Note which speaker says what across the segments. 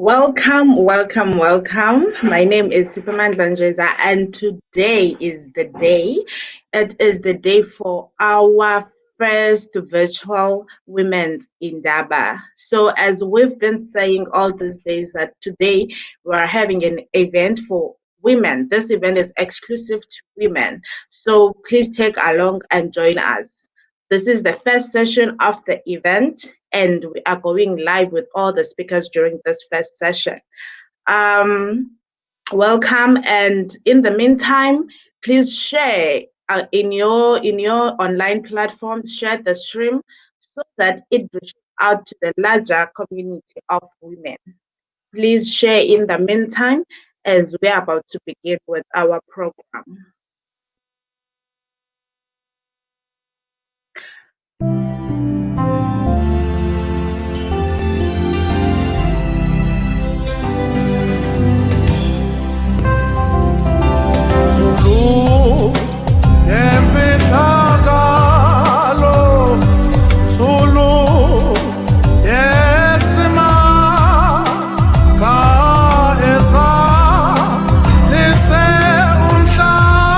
Speaker 1: Welcome, welcome, welcome. My name is Supermandla Njeza, and today is the day. It is the day for our first virtual Women's Indaba. So, as we've been saying all these days, that today we are having an event for women. This event is exclusive to women. So, please take along and join us. This is the first session of the event, and we are going live with all the speakers during this first session. Welcome, and in the meantime, please share in your online platforms, share the stream so that it reaches out to the larger community of women. Please share in the meantime as we are about to begin with our program.
Speaker 2: Ka esa lise umhlaba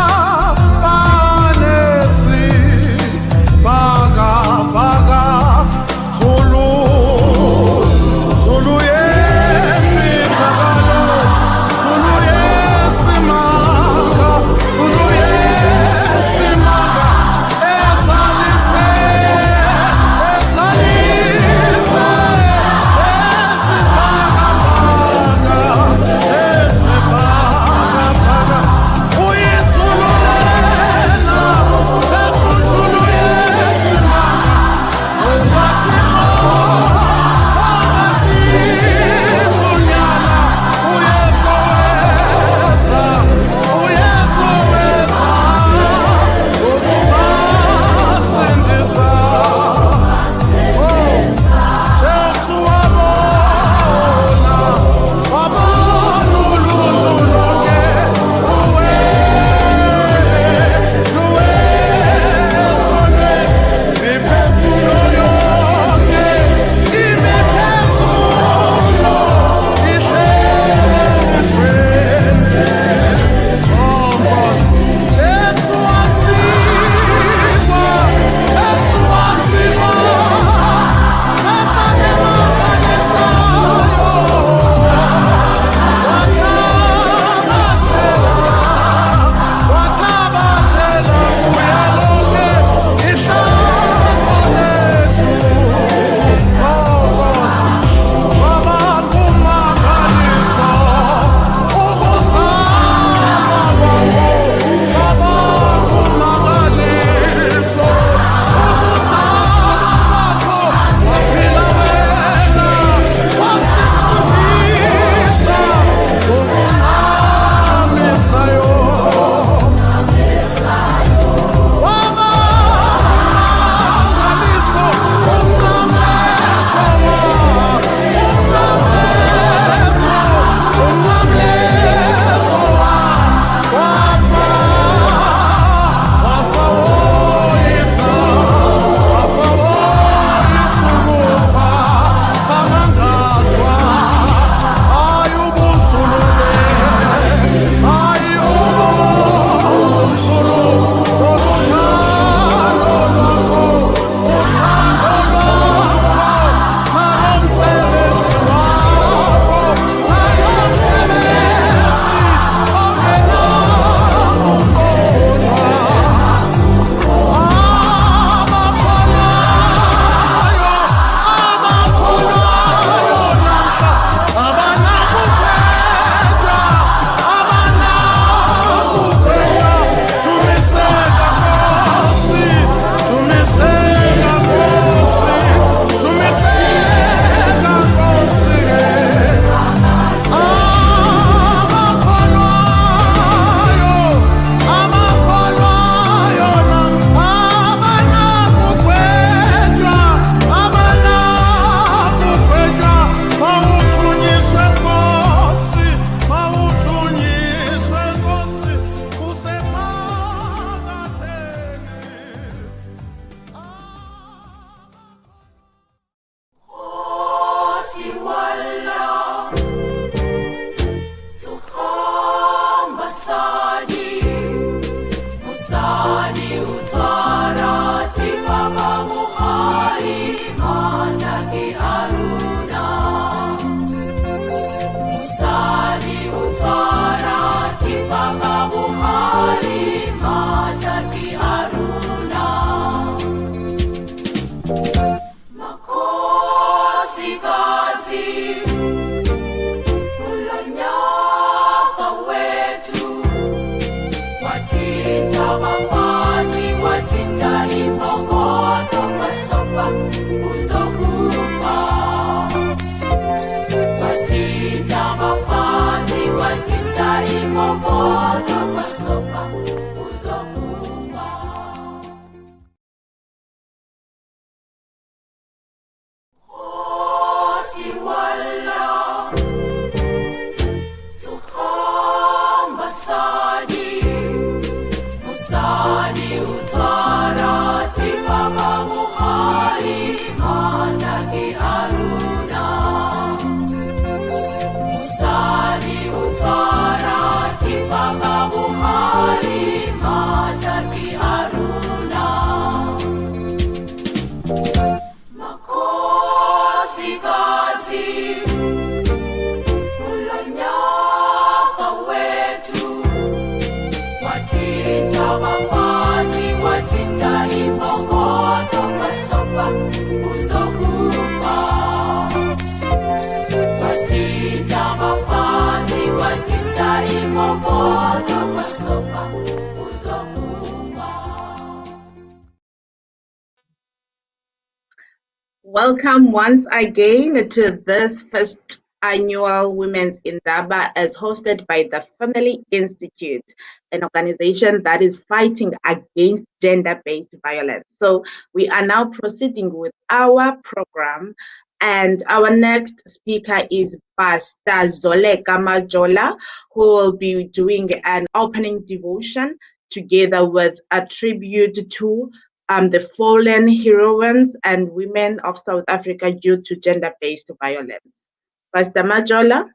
Speaker 1: Welcome once again to this first annual Women's Indaba as hosted by the Family Institute, an organization that is fighting against gender-based violence. So we are now proceeding with our program, and our next speaker is Pastor Zoleka Majola, who will be doing an opening devotion together with a tribute to the fallen heroines and women of South Africa due to gender-based violence. Pastor Majola,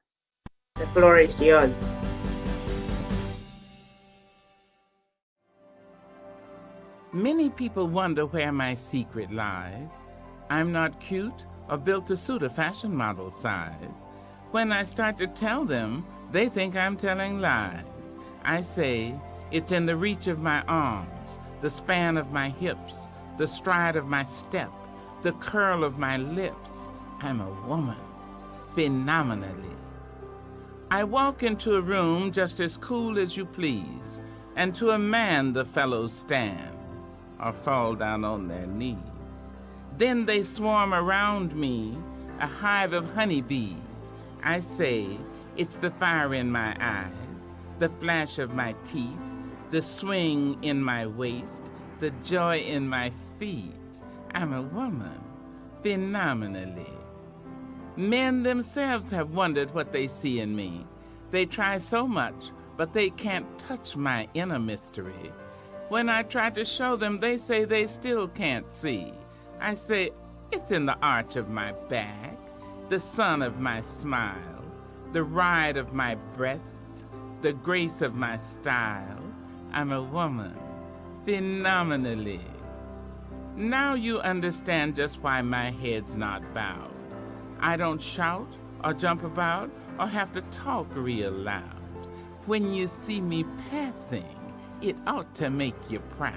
Speaker 1: the floor is yours.
Speaker 2: Many people wonder where my secret lies. I'm not cute or built to suit a fashion model size. When I start to tell them, they think I'm telling lies. I say, it's in the reach of my arms, the span of my hips, the stride of my step, the curl of my lips. I'm a woman, phenomenally. I walk into a room just as cool as you please, and to a man the fellows stand or fall down on their knees. Then they swarm around me, a hive of honeybees. I say, it's the fire in my eyes, the flash of my teeth, the swing in my waist, the joy in my feet. I'm a woman, phenomenally. Men themselves have wondered what they see in me. They try so much, but they can't touch my inner mystery. When I try to show them, they say they still can't see. I say, it's in the arch of my back, the sun of my smile, the ride of my breasts, the grace of my style. I'm a woman, phenomenally. Now you understand just why my head's not bowed. I don't shout or jump about or have to talk real loud. When you see me passing, it ought to make you proud.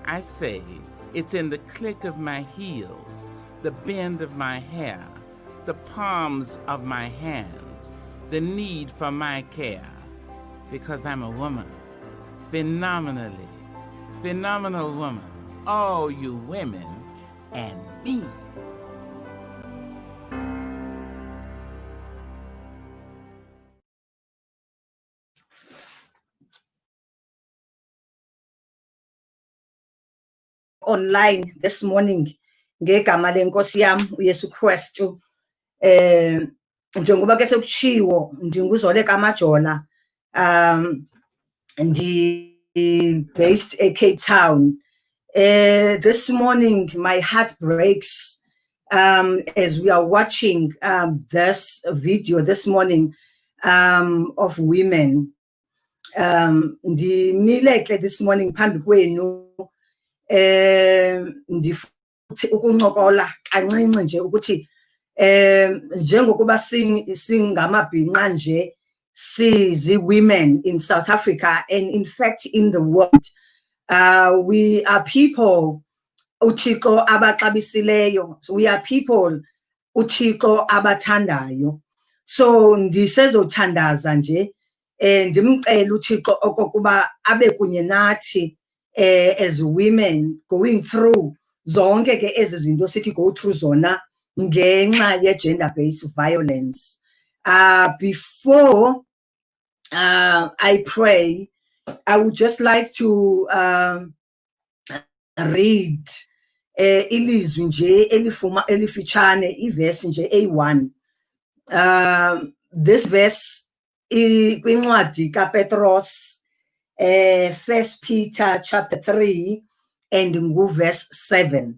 Speaker 2: I say, it's in the click of my heels, the bend of my hair, the palms of my hands, the need for my care. Because I'm a woman, phenomenally, phenomenal woman, all you women and me.
Speaker 3: Online this morning ngegama lenkosi yami uYesu Kristu njengoba ke sekuchiwo ndinguzoleka Majola based at Cape Town. This morning my heart breaks as we are watching this video this morning of women. Ndimile this morning phambi kwenu ndifuthi ukuncokola kancinci nje ukuthi njengokuba singamabhinqa nje sizi women in South Africa and in fact in the world, we are people uThixo abaxabisileyo, we are people uThixo abathandayo. So ndisezothandaza nje ndimcela uThixo okokuba abe kunye nathi as women going through zonke ke ezi zinto sithi go through zona ngenxa ye gender based violence. Before I pray. I would just like to read ilizwi nje elifitshane iverse nje A1. This verse kwincwadi kaPetros, 1 Peter chapter 3 and verse 7.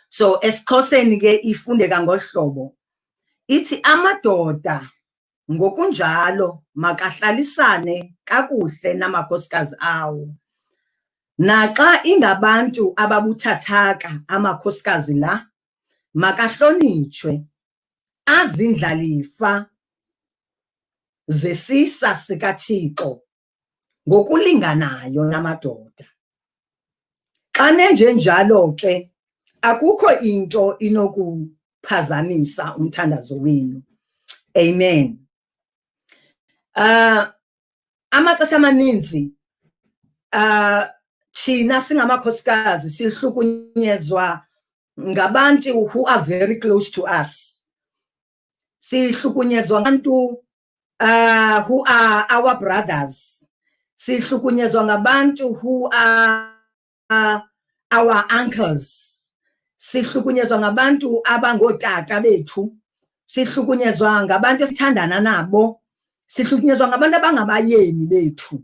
Speaker 3: So esiXhoseni ke ifundeka ngohlobo ithi amadoda ngokunjalo makahlalisane kakuhle namakhosikazi awo, naxa ingabantu ababuthathaka amakhosikazi la, makahlonitshwe azindlalifa zesisa sikaThixo ngokulinganayo namadoda. Xa nenjenjalo ke akukho into inokuphazamisa umthandazo wenu. Amen. Amaxesha amaninzi thina singamakhosikazi sihlukunyezwa ngabantu who are very close to us. Sihlukunyezwa ngabantu who are our brothers. Sihlukunyezwa ngabantu who are our uncles. Sihlukunyezwa ngabantu abangotata bethu. Sihlukunyezwa ngabantu esithandana nabo. Sihlukunyezwa ngabantu abangabayeni bethu.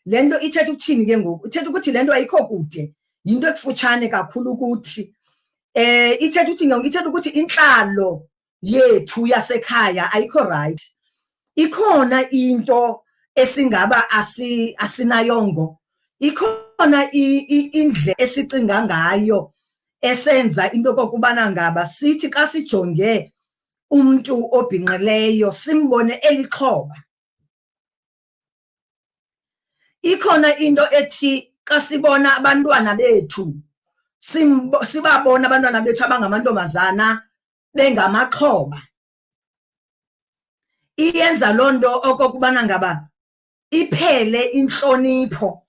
Speaker 3: Lento ithetha ukuthini ke ngoku? Ithetha ukuthi lento ayikho kude, yinto ekufutshane kakhulu ukuthi ithetha ukuthi inhlalo yethu yasekhaya ayikho right. Ikhona into esingaba asinayongo. Ikhona indlela esicinga ngayo esenza into kokubana ngaba sithi xa sijonge umuntu obhinqileyo simbone elixhoba. Ikhona into ethi xa sibona abantwana bethu sibabona abantwana bethu abangamantombazana bengamaxhoba, iyenza loo nto okokubana ngaba iphele intlonipho,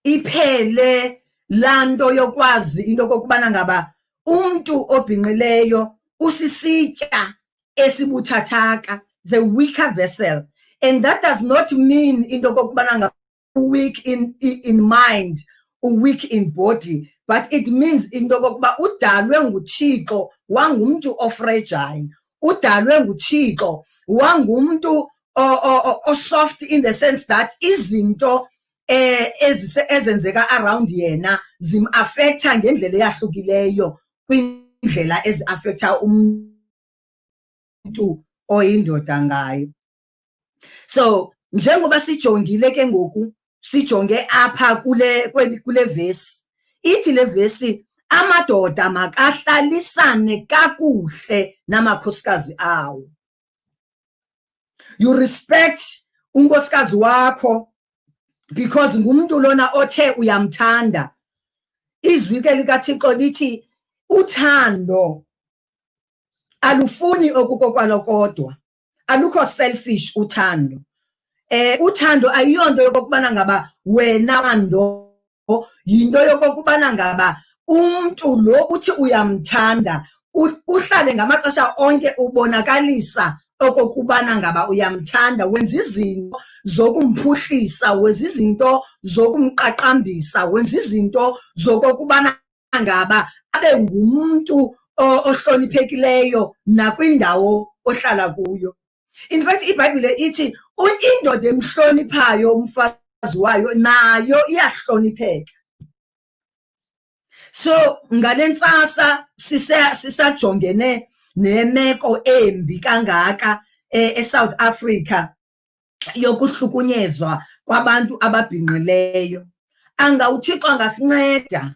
Speaker 3: iphele laa nto yokwazi into okokubana ngaba umntu obhinqileyo usisitya esibuthathaka, the weaker vessel. And that does not mean into okokubana ngaba weak in mind, weak in body, but it means into okokuba udalwe nguThixo wangumntu ofragile, udalwe nguThixo wangumntu soft in the sense that izinto ezenzeka around yena zim-affecta ngendlela eyahlukileyo kwindlela ezi-affecta umntu oyindoda ngayo. So njengoba sijongile ke ngoku sijonge apha kule vesi, ithi le vesi amadoda makahlalisane kakuhle namakhosikazi awo. You respect unkosikazi wakho because ngumuntu lona othe uyamthanda. Izwi ke likaThixo lithi uthando alufuni okukokwalo kodwa, alukho selfish uthando. Uthando ayiyonto yokokubana ngaba wena mando, yinto yokokubana ngaba umntu lo uthi uyamthanda uhlale ngamaxesha onke ubonakalisa okokubana ngaba uyamthanda, wenza izinto zokumphuhlisa, wenza izinto zokumqaqambisa, wenza izinto zokokubana ngaba abe ngumntu ohloniphekileyo nakwindawo ohlala kuyo. In fact iBhayibhile ithi indoda emhloniphayo umfazi wayo nayo iyahlonipheka. So ngalentsasa sisajongene nemeko embi kangaka eSouth Africa yokuhlukunyezwa kwabantu ababhinqileyo. UThixo angasinceda,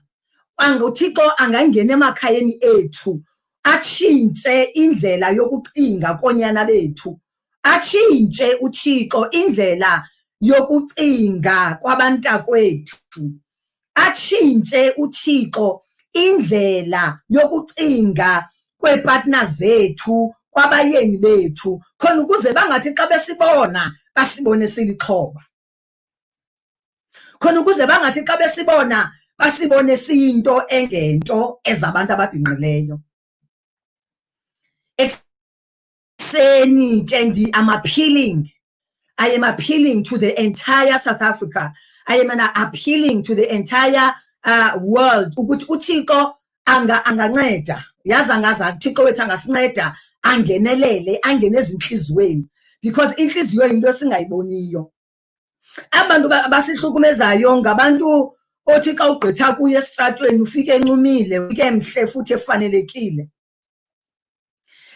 Speaker 3: uThixo angangena emakhayeni ethu atshintshe indlela yokucinga konyana bethu, atshintshe uThixo indlela yokucinga kwabantakwethu, atshintshe uThixo indlela yokucinga kweepartners zethu, kwabayeni bethu, khona ukuze bangathi xa besibona basibone silixhoba, khona ukuze bangathi xa besibona basibone siyinto engento ezabantu ababhinqileyo. Ekuseni ke I'm appealing I am appealing to the entire South Africa. I am appealing to the entire world ukuthi uThixo anganceda yazi angaza uThixo wethu angasinceda angenelele angene ezinhlizweni because inhliziyo into singayiboniyo. Abantu abasihlukumezayo ngabantu othi xa ugqitha kuye estratweni ufike encumile ufike emhle futhi efanelekile.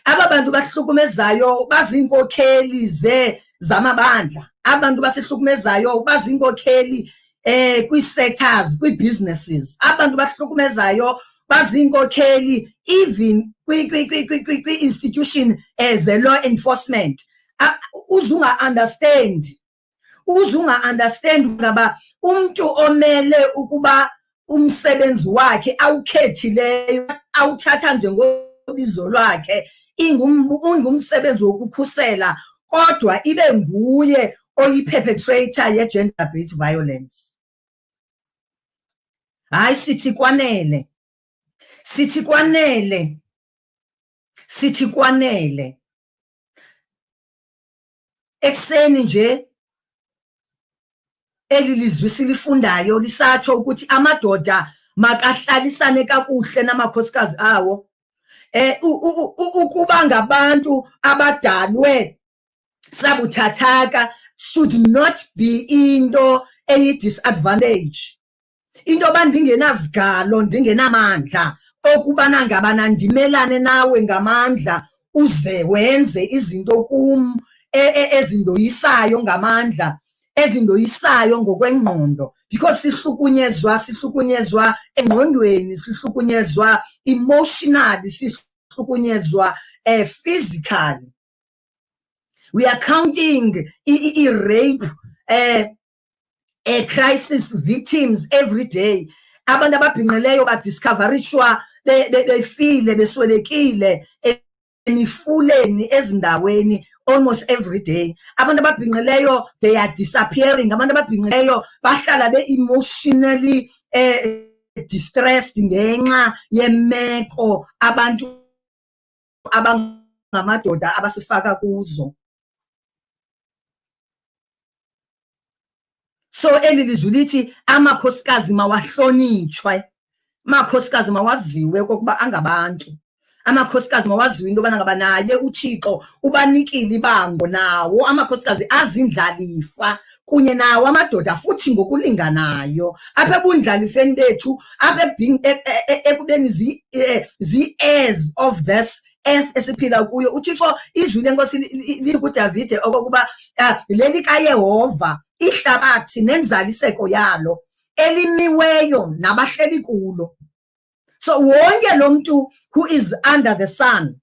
Speaker 3: Abantu basihlukumezayo bazinkokheli zamabandla. Abantu basihlukumezayo bazinkokheli kwi-sectors, kwi-businesses. Abantu basihlukumezayo bazinkokheli even kwi-institution ze-law enforcement. Uzunga-understand ngaba umuntu omele ukuba umsebenzi wakhe awukhethileyo awuthatha njengobizo lwakhe ingumsebenzi wokukhusela kodwa ibe nguye oyi-perpetrator ye-gender based violence. Hayi sithi kwanele ekseni nje elilizwi silifundayo lisatsho ukuthi amadoda makahlalisane kakuhle namakhosikazi awo ukuba ngabantu abadalwe sabuthathaka should not be into eyi-disadvantage. Into bandingenazigalo ndingenamandla okubana ngabana ndimelane nawe ngamandla uze wenze izinto kum ezindoyisayo ngamandla ezindoyisayo ngokwengqondo because sihlukunyezwa engqondweni sihlukunyezwa emotionally sihlukunyezwa physically. We are counting rape crisis victims every day. Abantu ababhinqileyo badiscoverishwa befile beswelekile emifuleni ezindaweni almost every day. Abantu ababhinqileyo they are disappearing. Abantu ababhinqileyo bahlala be-emotionally distressed ngenxa yemeko abantu abangamadoda abasifaka kuzo. So elilizwi lithi amakhosikazi mawahlonitshwe, amakhosikazi mawaziwe kokuba angabantu, amakhosikazi mawaziwe into yobana ngaba naye uThixo ubanikile ibango nawo amakhosikazi azindlalifa kunye nawo amadoda futhi ngokulinganayo apha ebundlalifeni bethu apha ekubeni zi-heirs of this earth esiphila kuyo. uThixo izwi lenkosi likuDavide okokuba leli kaYehova ihlabathi nenzaliseko yalo elimiweyo nabahleli kulo. So wonke lo muntu who is under the sun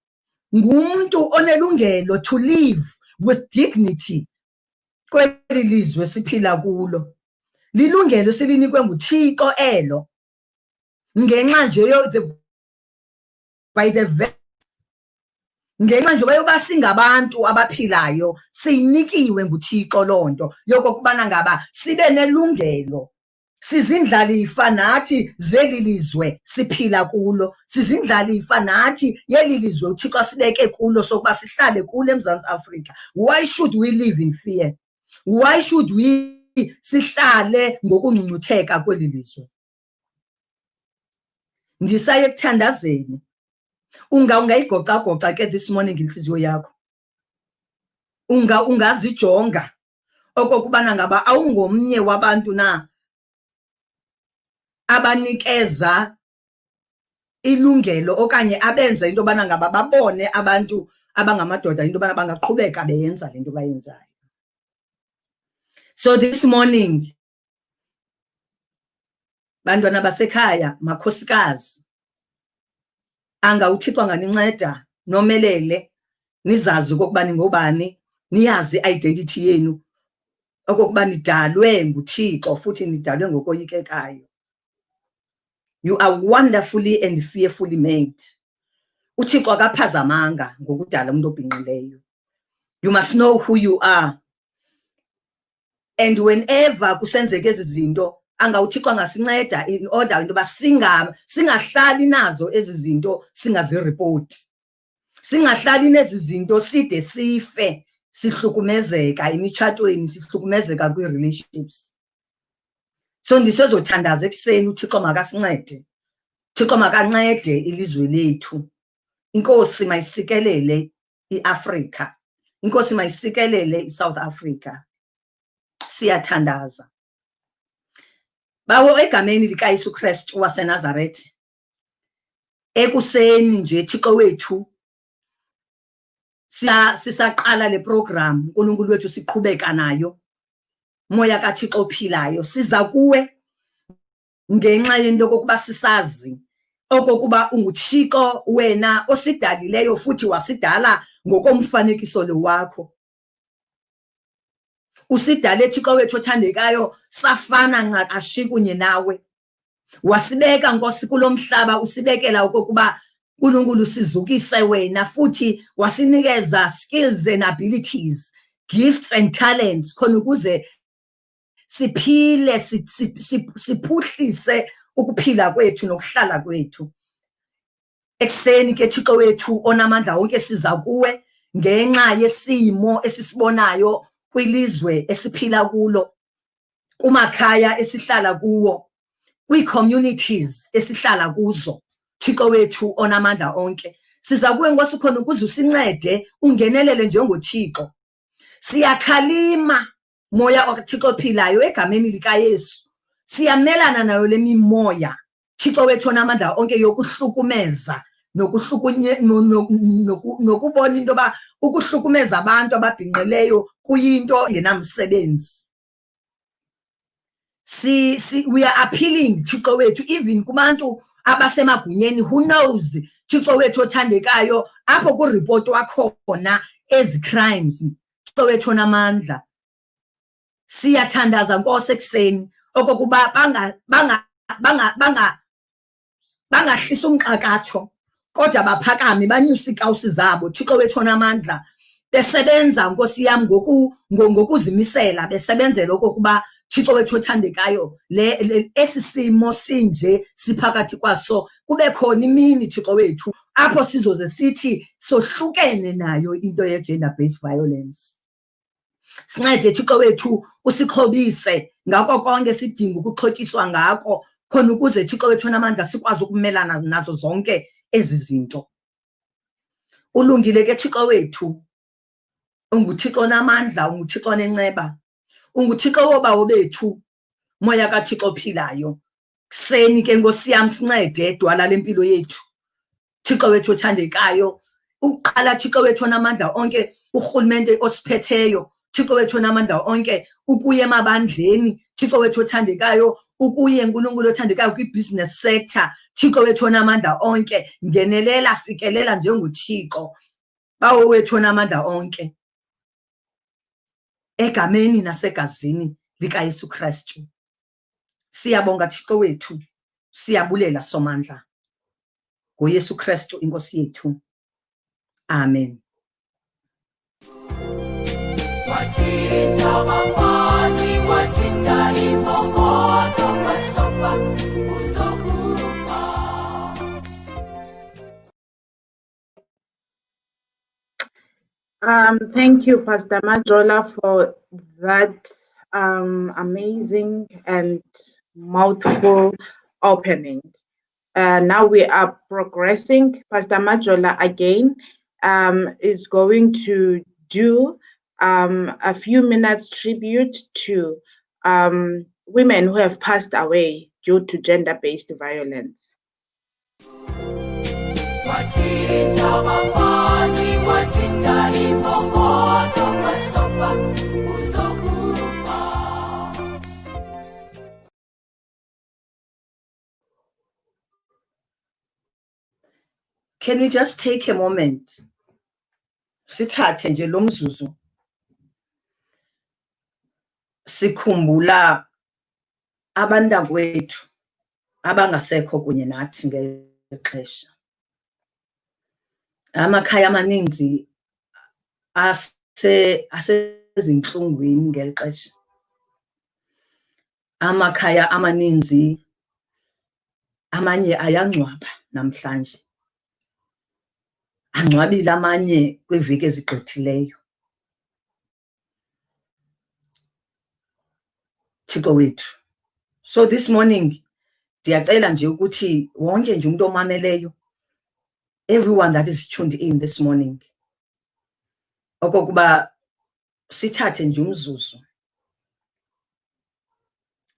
Speaker 3: ngumuntu onelungelo to live with dignity kweli lizwe siphila kulo. Lilungelo silinikwe nguThixo elo ngenxa nje by the ngenxa nje bayoba singabantu abaphilayo siyinikiwe nguThixo lonto yokokubana ngaba sibe nelungelo sizindlalifa nathi zelilizwe siphila kulo, sizindlalifa nathi yelilizwe uThixo sibeke kulo sokuba sihlale kulo eMzantsi Afrika. Why should we live in fear? Why should we sihlale ngokungcungcutheka kweli lizwe? Ndisaye ekuthandazeni ungayigoca ke this morning inhliziyo yakho ungazijonga okokubana ngaba awungomnye wabantu na abanikeza ilungelo okanye abenza into yobana ngaba babone abantu abangamadoda into yobana bangaqhubeka beyenza le nto bayenzayo. So this morning bantwana basekhaya makhosikazi anga uThixo anganinceda nomelele nizazi okokuba ningobani, niyazi identity yenu okokuba nidalwe nguThixo futhi nidalwe ngokoyikekayo. You are wonderfully and fearfully made. uThixo akaphazamanga ngokudala umuntu obhinqileyo. You must know who you are. And whenever kusenzeka ezi zinto anga uThixo angasinceda in order into ba singahlali nazo ezi zinto singazireport. Singahlali nezi zinto side sife sihlukumezeka emitshatweni, sihlukumezeka kwii-relationships. So ndisezothandaza ekuseni uThixo makasincede, uThixo makancede ilizwe lethu. Inkosi mayisikelele iAfrika, inkosi mayisikelele iSouth Africa. Siyathandaza. Bawo egameni likaYesu Kristu waseNazaretha, ekuseni nje Thixo wethu sisaqala le program uNkulunkulu wethu siqhubeka nayo, moya kaThixo ophilayo, siza kuwe ngenxa yento yokokuba sisazi okokuba unguThixo wena osidalileyo futhi wasidala ngokomfanekiso lo wakho. Usidale Thixo wethu othandekayo safana ncakashi kunye nawe. Wasibeka Nkosi kulo mhlaba, usibekela okokuba uNkulunkulu sizukise wena, futhi wasinikeza skills and abilities, gifts and talents khona ukuze siphile siphuhlise ukuphila kwethu nokuhlala kwethu. Ekseni ke Thixo wethu onamandla wonke siza kuwe ngenxa yesimo esisibonayo kwilizwe esiphila kulo, kumakhaya esihlala kuwo, kwii-communities esihlala kuzo. Thixo wethu onamandla onke, siza kuwe Nkosi khona ukuze usincede, ungenelele njengoThixo. Siyakhalima moya kaThixo ophilayo egameni likaYesu. Siyamelana nayo le mimoya Thixo wethu onamandla onke yokuhlukumeza nokubona into yoba ukuhlukumeza abantu ababhinqileyo kuyinto engenamsebenzi. We are appealing Thixo wethu even kubantu abasemagunyeni, who knows Thixo wethu othandekayo apho kuripotwa khona ezi crimes. Thixo wethu onamandla, siyathandaza Nkosi ekuseni okokuba bangahlisa umxakatho kodwa baphakame banyusa iikawusi zabo. Thixo wethu onamandla, besebenza Nkosi yam ngokuzimisela, besebenzela okokuba Thixo wethu othandekayo esi simo sinje siphakathi kwaso kube khona imini Thixo wethu apho sizoze sithi sohlukene nayo into ye-gender based violence. Sincede Thixo wethu usikhobise ngako konke sidinga ukuxhotyiswa ngako khona ukuze Thixo wethu onamandla sikwazi ukumelana nazo zonke ezi zinto. Ulungile ke Thixo wethu, unguThixo onamandla, unguThixo onenceba, unguThixo wobawo bethu, moya kaThixo ophilayo. Kuseni ke Nkosi yam sincede dwala lempilo yethu Thixo wethu othandekayo. Uqala Thixo wethu onamandla onke urhulumente osiphetheyo Thixo wethu onamandla onke, ukuye emabandleni Thixo wethu othandekayo, ukuye uNkulunkulu othandekayo kwi-business sector Thixo wethu onamandla onke, ngenelela, fikelela njengoThixo bawo wethu onamandla onke, egameni nasegazini likaYesu Kristu. Siyabonga Thixo wethu, siyabulela somandla ngoYesu Kristu inkosi yethu. Amen.
Speaker 1: Thank you, Pastor Majola, for that amazing and mouthful opening. Now we are progressing. Pastor Majola again is going to do a few minutes tribute to women who have passed away due to gender-based violence.
Speaker 3: Can we just take a moment? Sithathe nje lo mzuzu sikhumbula abantakwethu abangasekho kunye nathi ngexesha. Amakhaya amaninzi asezintlungwini ngeli xesha. Amakhaya amaninzi amanye ayangcwaba namhlanje, angcwabile amanye kwiveki ezigqithileyo. Thixo wethu. So this morning ndiyacela nje ukuthi wonke nje umuntu omameleyo, everyone that is tuned in this morning, okokuba sithathe nje umzuzu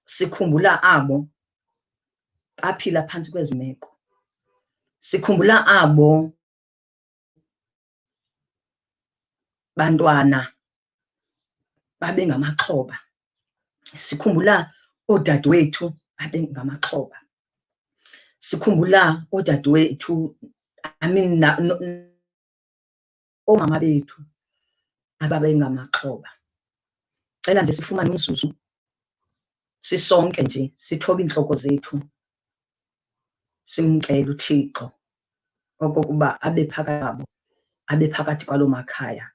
Speaker 3: sikhumbula abo aphila phantsi kwezi meko, sikhumbula abo bantwana babe ngamaxhoba, sikhumbula oodadewethu babe ngamaxhoba, sikhumbula oodadewethu, oomama bethu ababe ngamaxhoba. Cela nje sifumane umzuzu sisonke nje sithobe iintloko zethu simcela uThixo okokuba abe phakathi kwabo, abe phakathi kwaloo makhaya,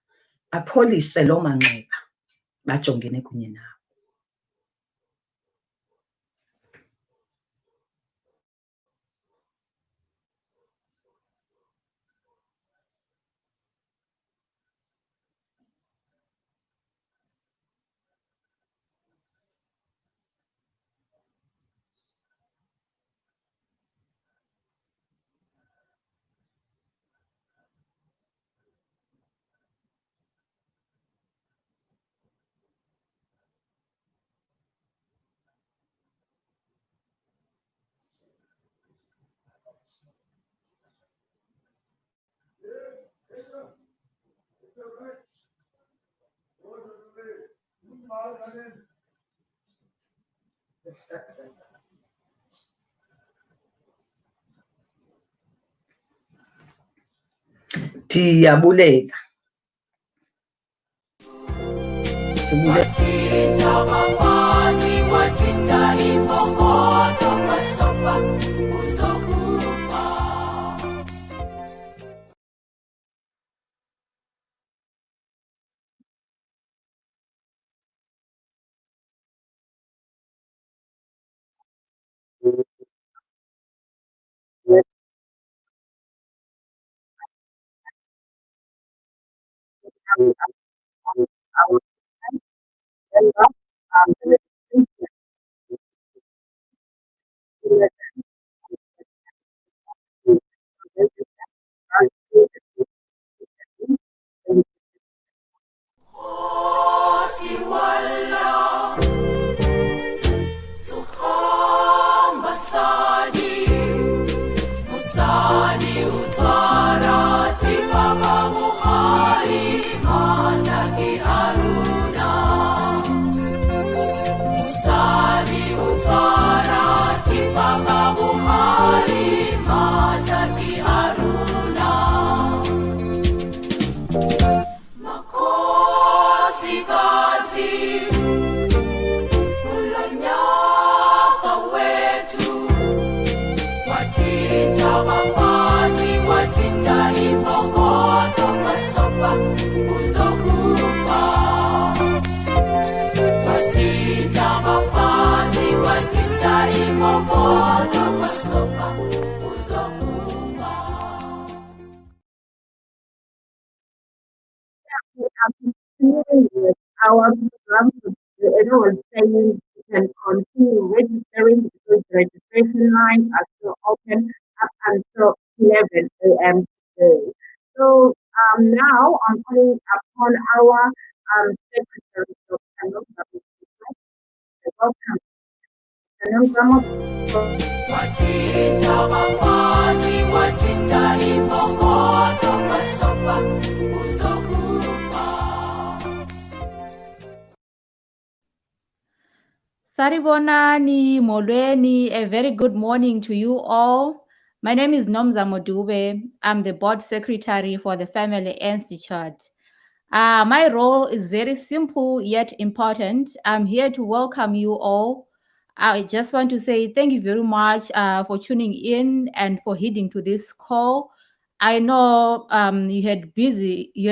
Speaker 3: apholise loo manxeba bajongene kunye nawo. Ndiyabulela.
Speaker 1: Our program, was saying you can continue registering because the registration lines are still open up until 11 a.m. today. So now I'm calling upon our secretary, Dr. Nogama. Welcome, Dr. Nogama.
Speaker 4: Saribonani, Molweni, a very good morning to you all. My name is Nomza Modube. I'm the board secretary for the Family Institute. My role is very simple yet important. I'm here to welcome you all. I just want to say thank you very much for tuning in and for heeding to this call. I know you had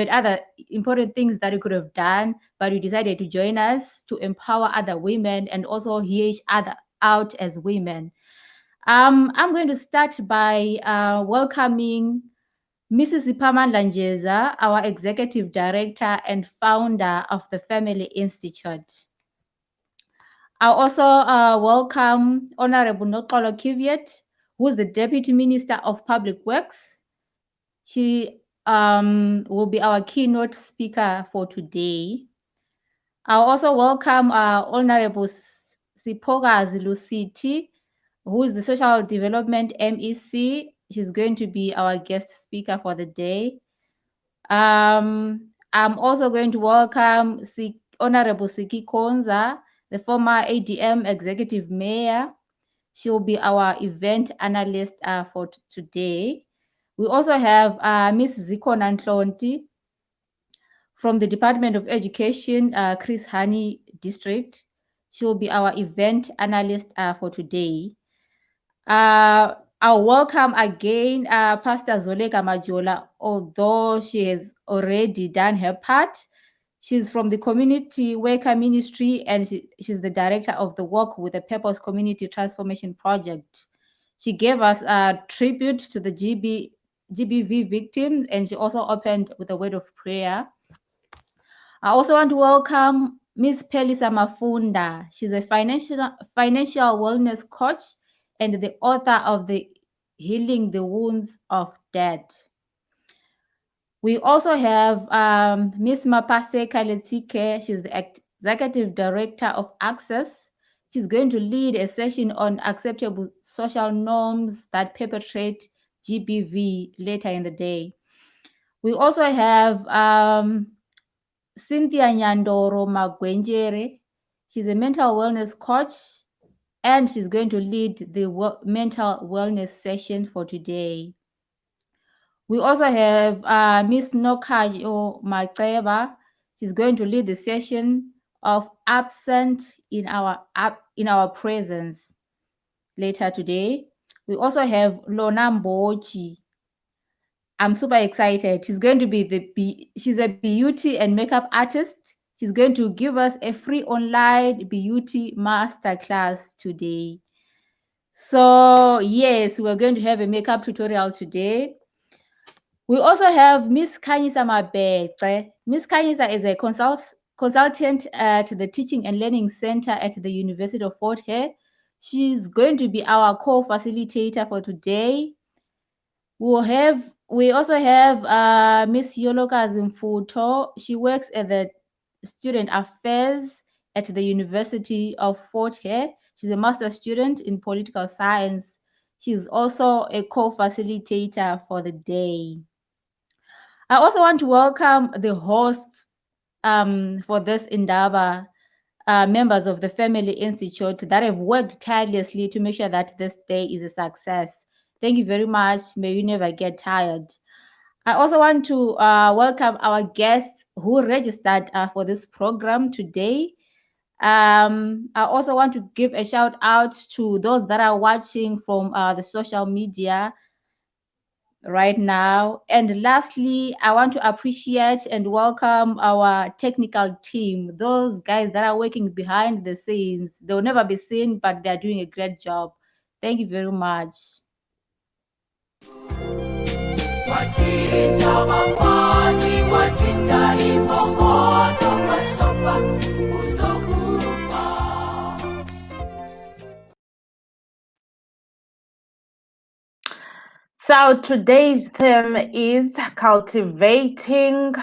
Speaker 4: other important things that you could have done, but you decided to join us to empower other women and also hear each other out as women. I'm going to start by welcoming Mrs. Ipama Lanjeza, our Executive Director and founder of the Family Institute. I also welcome Honorable Noxolo Kiviet, who is the Deputy Minister of Public Works. She will be our keynote speaker for today. I also welcome Honorable Sipokazi Lusiti, who is the Social Development MEC. She's going to be our guest speaker for the day. I'm also going to welcome Honorable Siki Konza, the former ADM Executive Mayor. She'll be our event analyst for today. We also have Ms. Ziko Nantlonti from the Department of Education, Chris Hani District. She'll be our event analyst for today. I'll welcome again Pastor Zoleka Majola, although she has already done her part. She's from the Community Worker Ministry, and she's the director of the Work with a Purpose Community Transformation Project. She gave us a tribute to the GBV victims, and she also opened with a word of prayer. I also want to welcome Ms. Pelisa Mafunda. She's a financial wellness coach and the author of the Healing the Wounds of Death. We also have Ms. Mapase Kaletike. She's the Executive Director of Access. She's going to lead a session on acceptable social norms that perpetrate GBV later in the day. We also have Cynthia Nyandoro Magwenjere. She's a mental wellness coach, and she's going to lead the mental wellness session for today. We also have Miss Nokayo Maceba. She's going to lead the session of absent in our presence later today. We also have Lona Mboji. I'm super excited. She's going to be she's a beauty and makeup artist. She's going to give us a free online beauty masterclass today. So yes, we're going to have a makeup tutorial today. We also have Miss Kanyisa Mabece. Miss Kanyisa is a consultant at the Teaching and Learning Center at the University of Fort Hare. She's going to be our co-facilitator for today. We also have Miss Yolokazi Mfuto. She works at the Student Affairs at the University of Fort Hare. She's a master's student in political science. She's also a co-facilitator for the day. I also want to welcome the hosts for this Indaba, members of the Family Institute that have worked tirelessly to make sure that this day is a success. Thank you very much. May you never get tired. I also want to welcome our guests who registered for this program today. I also want to give a shout out to those that are watching from the social media right now. And lastly, I want to appreciate and welcome our technical team, those guys that are working behind the scenes. They'll never be seen, but they're doing a great job. Thank you very much.
Speaker 1: So today's theme is cultivating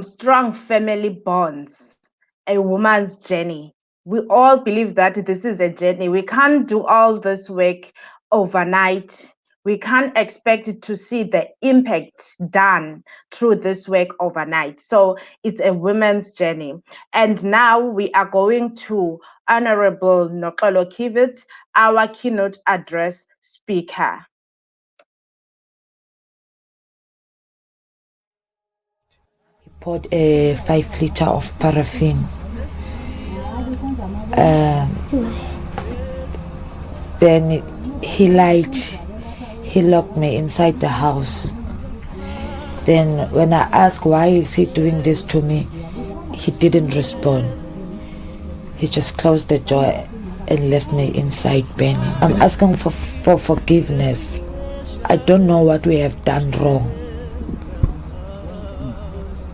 Speaker 1: strong family bonds, a woman's journey. We all believe that this is a journey. We can't do all this work overnight. We can't expect to see the impact done through this work overnight. So it's a women's journey. And now we are going to Honorable Noxolo Kiviet, our keynote address speaker.
Speaker 5: Poured a 5 liter of paraffin. Then he lied. He locked me inside the house. Then when I asked why is he doing this to me, he didn't respond. He just closed the door and left me inside burning. I'm asking for forgiveness. I don't know what we have done wrong.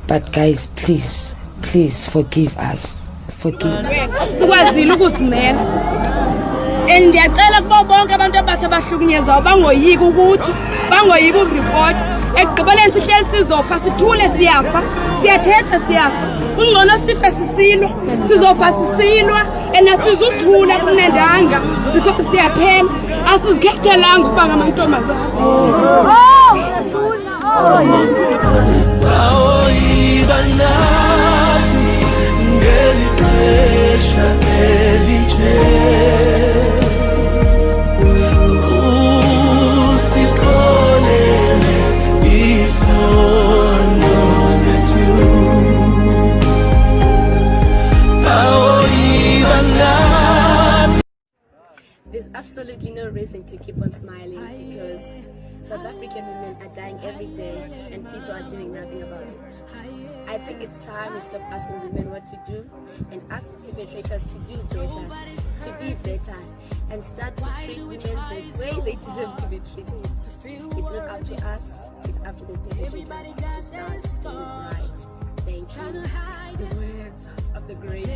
Speaker 5: But guys, please forgive us. forgive.
Speaker 6: Sikwazile ukusimela. And ndiyacela kubo bonke abantu abathi abahlukunyezwayo bangoyiki ukuthi bangoyiki ukureport. Ekugqibeleni sihleli sizofa sithule siyafa siyathetha siyafa. Kungcono sife sisilwa sizofa sisilwa enasizuthula kunendanga because siyaphela asizikhethelanga ukuba ngamantombazana.
Speaker 7: There's absolutely no reason to keep on smiling because South African women are dying every day and people are doing nothing about it. I think it's time we stop asking women what to do and ask the perpetrators to do better, to be better, and start to treat women the way they deserve to be treated. It's not up to us, it's up to the perpetrators to start doing right. Thank you. The words of the great.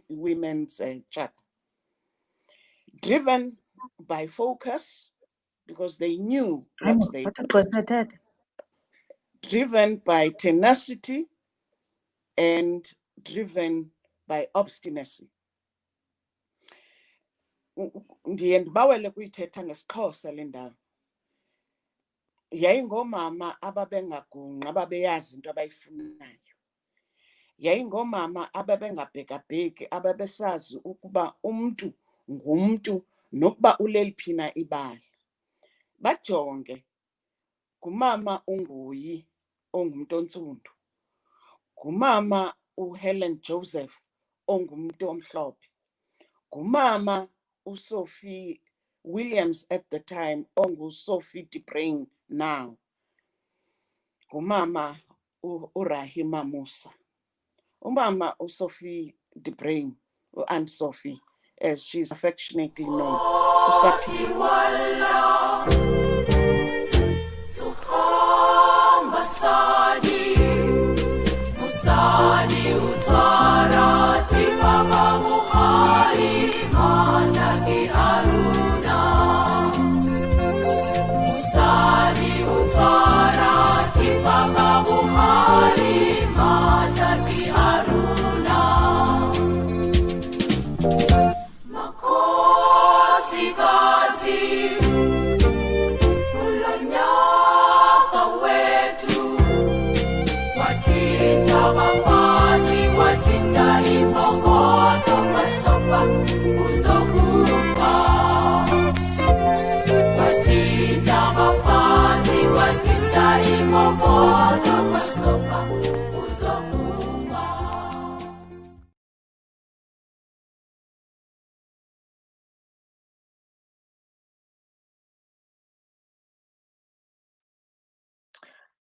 Speaker 8: Women's chat, driven by focus because they knew what they did, driven by tenacity and driven by obstinacy. Ndiye ndibawele kuyithetha ngesiXhosa le ndawo. Yayingomama ababengagunqa ababeyazi into abayifunayo. Yayingomama ababengabhekabheki ababesazi ukuba umntu ngumntu nokuba uleliphina ibala. bajonge ngumama uNguyi ongumuntu ontsundu, ngumama uHelen Joseph ongumuntu omhlophe, ngumama uSophie Williams at the time onguSophie de Bruyn now, ngumama uRahima Musa. Umama uSophie de Bruyn, Aunt Sophie, as she's affectionately known.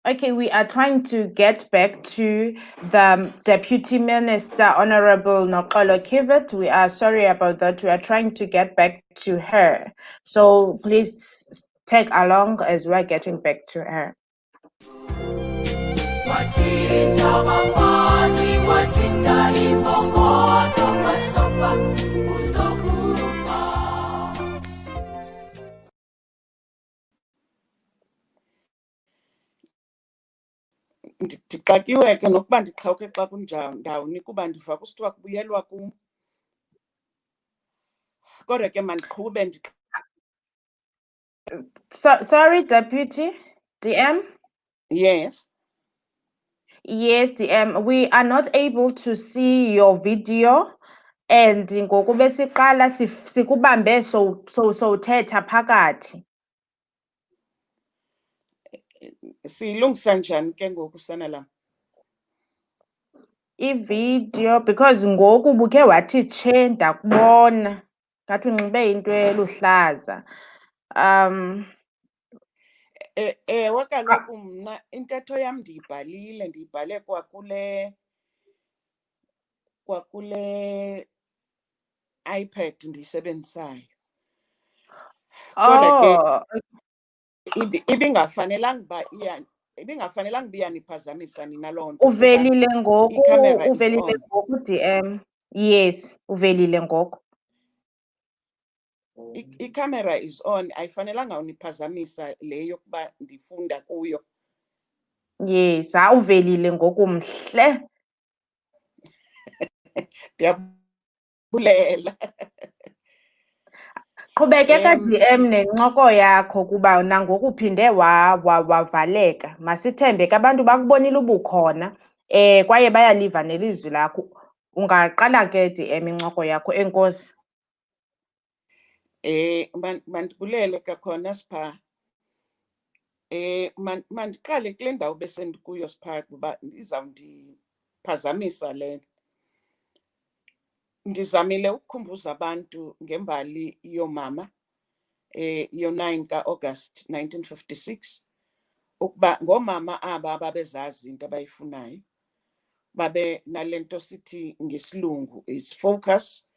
Speaker 1: Okay, we are trying to get back to the Deputy Minister, Honorable Noxolo Kivit. We are sorry about that. We are trying to get back to her. So please tag along as we're getting back to her.
Speaker 8: Ndixakiwe ke nokuba ndiqhawuke xa kunjawundawoni kuba ndiva kusithiwa kubuyelwa kum. Kodwa ke mandiqhube
Speaker 1: Sorry, Deputy DM.
Speaker 8: Yes.
Speaker 1: Yes, DM. We are not able to see your video, and ngoku besiqala sikubambe sowuthetha phakathi.
Speaker 8: Silungisa njani ke ngoku sana lam?
Speaker 1: I-video because ngoku ubukhe wathi tshe ndakubona ngathi unxibe into eluhlaza.
Speaker 8: Ewe kaloku mna intetho yam ndiyibhale kwakule iPad ndiyisebenzisayo. Kodwa ke ibingafanelanga uba iyaniphazamisa nina loo nto.
Speaker 1: Uvelile ngoku,
Speaker 8: I-camera is
Speaker 1: uvelile
Speaker 8: on.
Speaker 1: ngoku DM. Yes, uvelile ngoku.
Speaker 8: I-camera is on, ayifanelanga uniphazamisa le yokuba ndifunda kuyo.
Speaker 1: Yes, uvelile ngoku mhle.
Speaker 8: Ndiyabulela.
Speaker 1: Qhubekeka DM nencoko yakho kuba nangoku uphinde wavaleka. Masithembe ke abantu bakubonile ubukhona kwaye bayaliva nelizwi lakho. Ungaqala ke DM incoko yakho. Enkosi.
Speaker 8: Mandibulele kwakhona Sipha. Mandiqale kule ndawo besendikuyo Sipha kuba izawundiphazamisa le. Ndizamile ukukhumbuza abantu ngembali yoomama yo-9 ka-August 1956 ukuba ngoomama aba babezazi into abayifunayo, babe nale nto sithi ngesilungu it's focus,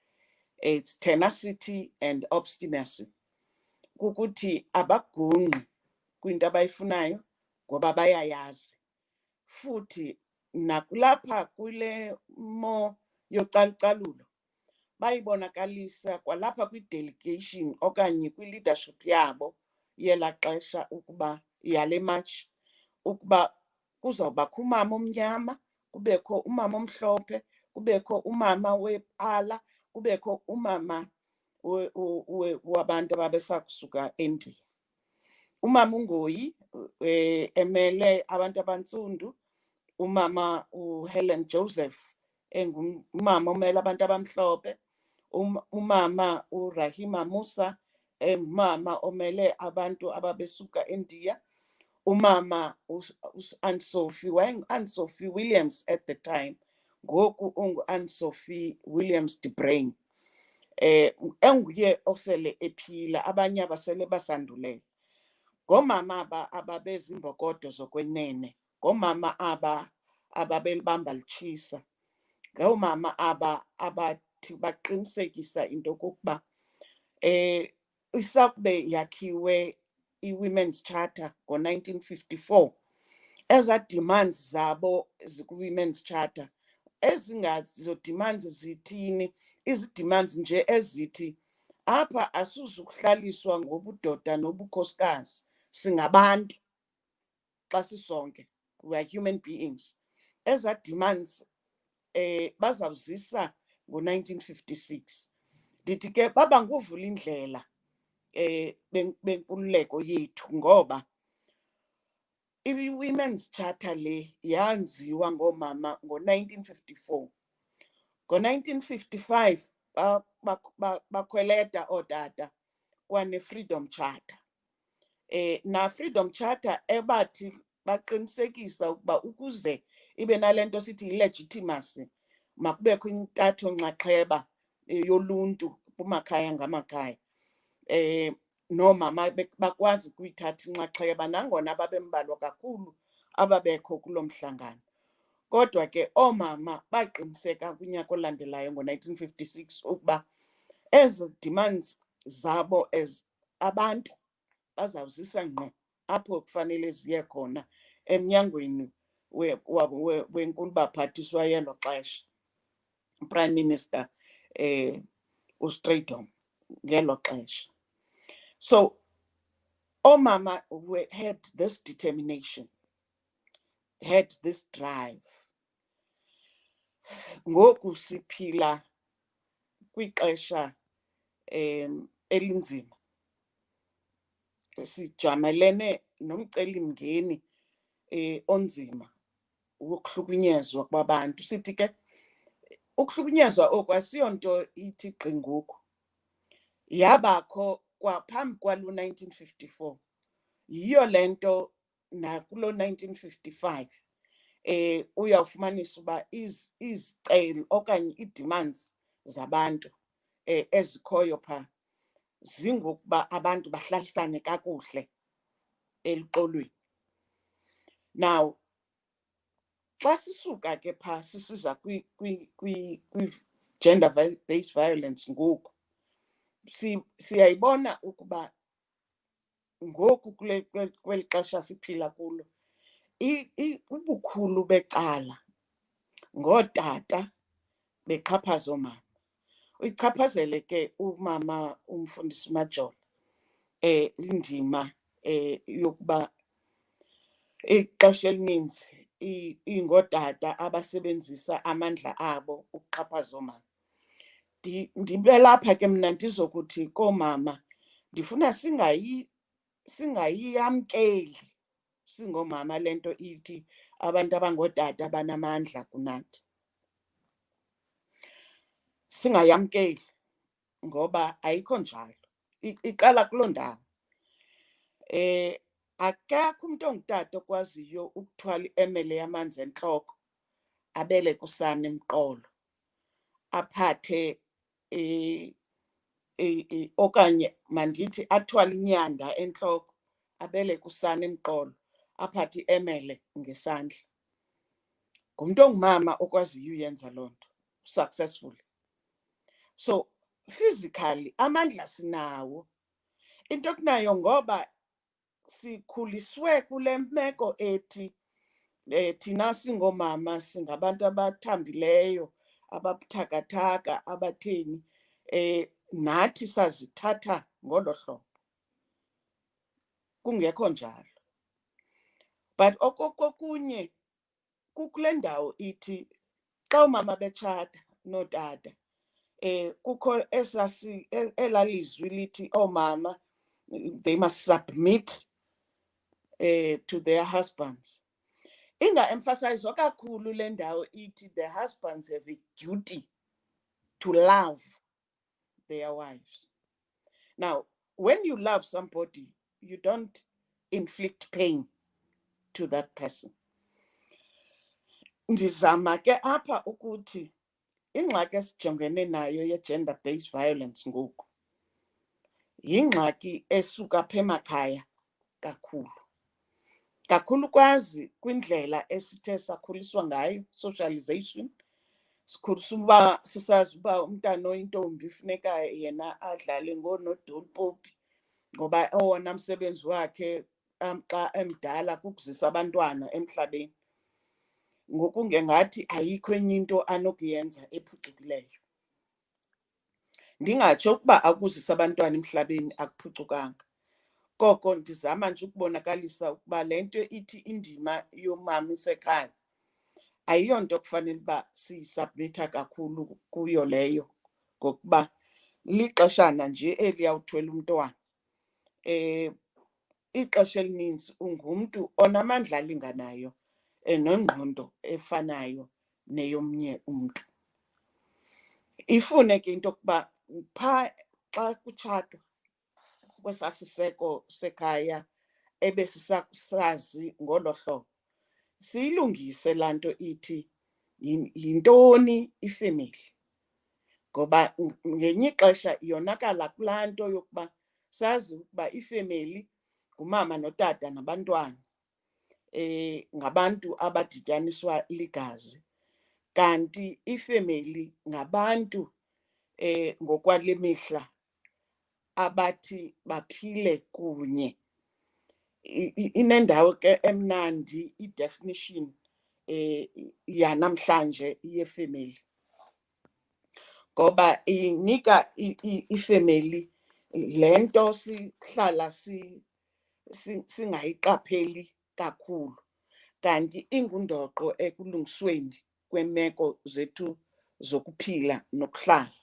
Speaker 8: it's tenacity and obstinacy. Kukuthi abagungqi kwinto abayifunayo ngoba bayayazi, futhi nakulapha kule mo yocalucalulo bayibonakalisa kwalapha kwi-delegation okanye kwi-leadership yabo yela xesha ukuba yale match, ukuba kuzawubakho umama omnyama, kubekho umama omhlophe, kubekho umama wepala, kubekho umama wabantu ababesakusuka eNdiya. Umama uNgoyi emele abantu abantsundu, umama uHelen Joseph engumama omele abantu abamhlophe, umama uRahima Musa mama omele abantu ababesuka India. Umama Aunt Sophie, Aunt Sophie Williams at the time. Ngoku Aunt Sophie Williams de Brain. Enguye osele ephila, abanye abasele basandulela. Ngomama ababezimbokodo zokwenene. Ngomama ababelibamba litshisa. Ngomama abathi baqinisekisa into kokuba isakube yakhiwe i-Women's Charter ngo-1954. Eza demands zabo ziku-Women's Charter ezingazo demands zithini, izidemands nje ezithi apha asuzukuhlaliswa ngobudoda nobukhosikazi, singabantu xa sisonke, we are human beings. Eza demands bazawuzisa ngo-1956. Ndithi ke baba nguvula indlela benkululeko yethu, ngoba i-Women's Charter le yanziwa ngoomama ngo-1954. Ngo-1955 bakhweleta ootata kwane-Freedom Charter. Na Freedom Charter ebathi baqinisekisa ukuba ukuze ibe nale nto sithi yi-legitimacy, makubekho intatho-nxaxheba yoluntu kumakhaya ngamakhaya. Noomama bakwazi kuyithatha inxaxheba nangona babembalwa kakhulu ababekho kulo mhlangano. Kodwa ke oomama baqiniseka kunyaka olandelayo ngo-1956 ukuba ezi demands zabo as abantu bazawuzisa ngqo apho kufanele ziye khona emnyangweni wenkulu baphathiswa yelo xesha, Prime Minister uStrydom ngelo xesha. So omama had this determination, had this drive. Ngoku siphila kwixesha elinzima, sijamelene nomcelimngeni onzima wokuhlukunyezwa kwabantu. Sithi ke ukuhlukunyezwa oku asiyonto ithi gqi ngoku, yabakho kwaphambi kwalo 1954. Yiyo le nto nakulo 1955 uyawufumanisa uba izicelo okanye ii-demands zabantu ezikhoyo phaa zingokuba abantu bahlalisane kakuhle eluxolweni. Now xa sisuka ke phaa sisiza kwi-gender based violence ngoku, siyayibona ukuba ngoku kweli xesha siphila kulo ubukhulu becala ngootata bexhaphaza oomama. Uyichaphazele ke umama umfundisi Majola indima yokuba ixesha elininzi ingootata abasebenzisa amandla abo ukuxhaphaza oomama. Ndibe lapha ke mna ndizokuthi koomama, ndifuna singayiyamkeli singoomama le nto ithi abantu abangootata abanamandla kunathi. Singayamkeli ngoba ayikho njalo, iqala kuloo ndawo. Akekho umntu ongutata okwaziyo ukuthwala iemele yamanzi entloko, abeleke usana emqolo, aphathe okanye mandithi athwale inyanda entloko, abeleke usana emqolo, aphathe iemele ngesandla. Ngumntu ongumama okwaziyo uyenza loo nto successfully. So physically amandla sinawo, into kunayo ngoba sikhuliswe kule meko ethi thina singoomama singabantu abathambileyo, ababuthakathaka, abatheni, nathi sazithatha ngolo hlobo. Kungekho njalo. But okokunye kukule ndawo ithi xa umama betshata nootata, kukho elaa lizwi lithi oomama they must submit to their husbands. Inga-emphasizwa kakhulu le ndawo ithi the husbands have a duty to love their wives. Now when you love somebody, you don't inflict pain to that person. Ndizama ke apha ukuthi ingxaki esijongene nayo ye-gender based violence ngoku yingxaki esuka apha emakhaya kakhulu kwazi kwindlela esithe sakhuliswa ngayo, socialization. Sikhuliswa uba sisazi uba umntana oyintombi funeka yena adlale ngoonodolipopi ngoba owona msebenzi wakhe xa emdala kukuzisa abantwana emhlabeni. Ngoku ngengathi ayikho enye into anokuyenza ephucukileyo. Ndingatsho ukuba akuzisa abantwana emhlabeni akuphucukanga, koko ndizama nje ukubonakalisa ukuba le nto ithi indima yomama isekhaya ayiyonto kufanele uba siyisabmitha kakhulu kuyo leyo, ngokuba lixeshana nje eliyawuthwela umntwana. Ixesha elininzi ungumntu onamandla alinganayo nengqondo efanayo neyomnye umntu. Ifune ke into yokuba phaa xa kutshatwa kwesaa siseko sekhaya ebesisazi ngolo hlobo, siyilungise laa nto ithi yintoni ifemeli, ngoba ngenye ixesha yonakala kulaa nto yokuba sazi ukuba ifemeli ngumama notata nabantwana, ngabantu abadityaniswa ligazi, kanti ifemeli ngabantu ngokwale mihla abathi baphile kunye. Inendawo ke emnandi i-definition yanamhlanje yefemeli, ngoba inika ifemeli le nto sihlala singayiqapheli kakhulu, kanti ingundoqo ekulungisweni kweemeko zethu zokuphila nokuhlala.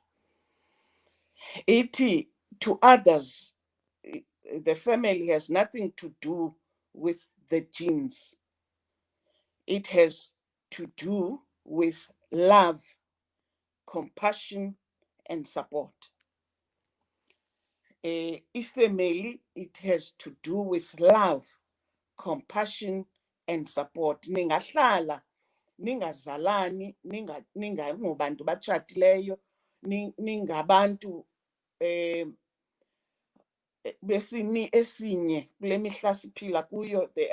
Speaker 8: Ithi to others, the family has nothing to do with the genes. It has to do with love, compassion, and support. Ifemeli, it has to do with love, compassion, and support. Ningahlala ningazalani, ningangobantu batshatileyo, ningabantu besini esinye kule mihla siphila kuyo, the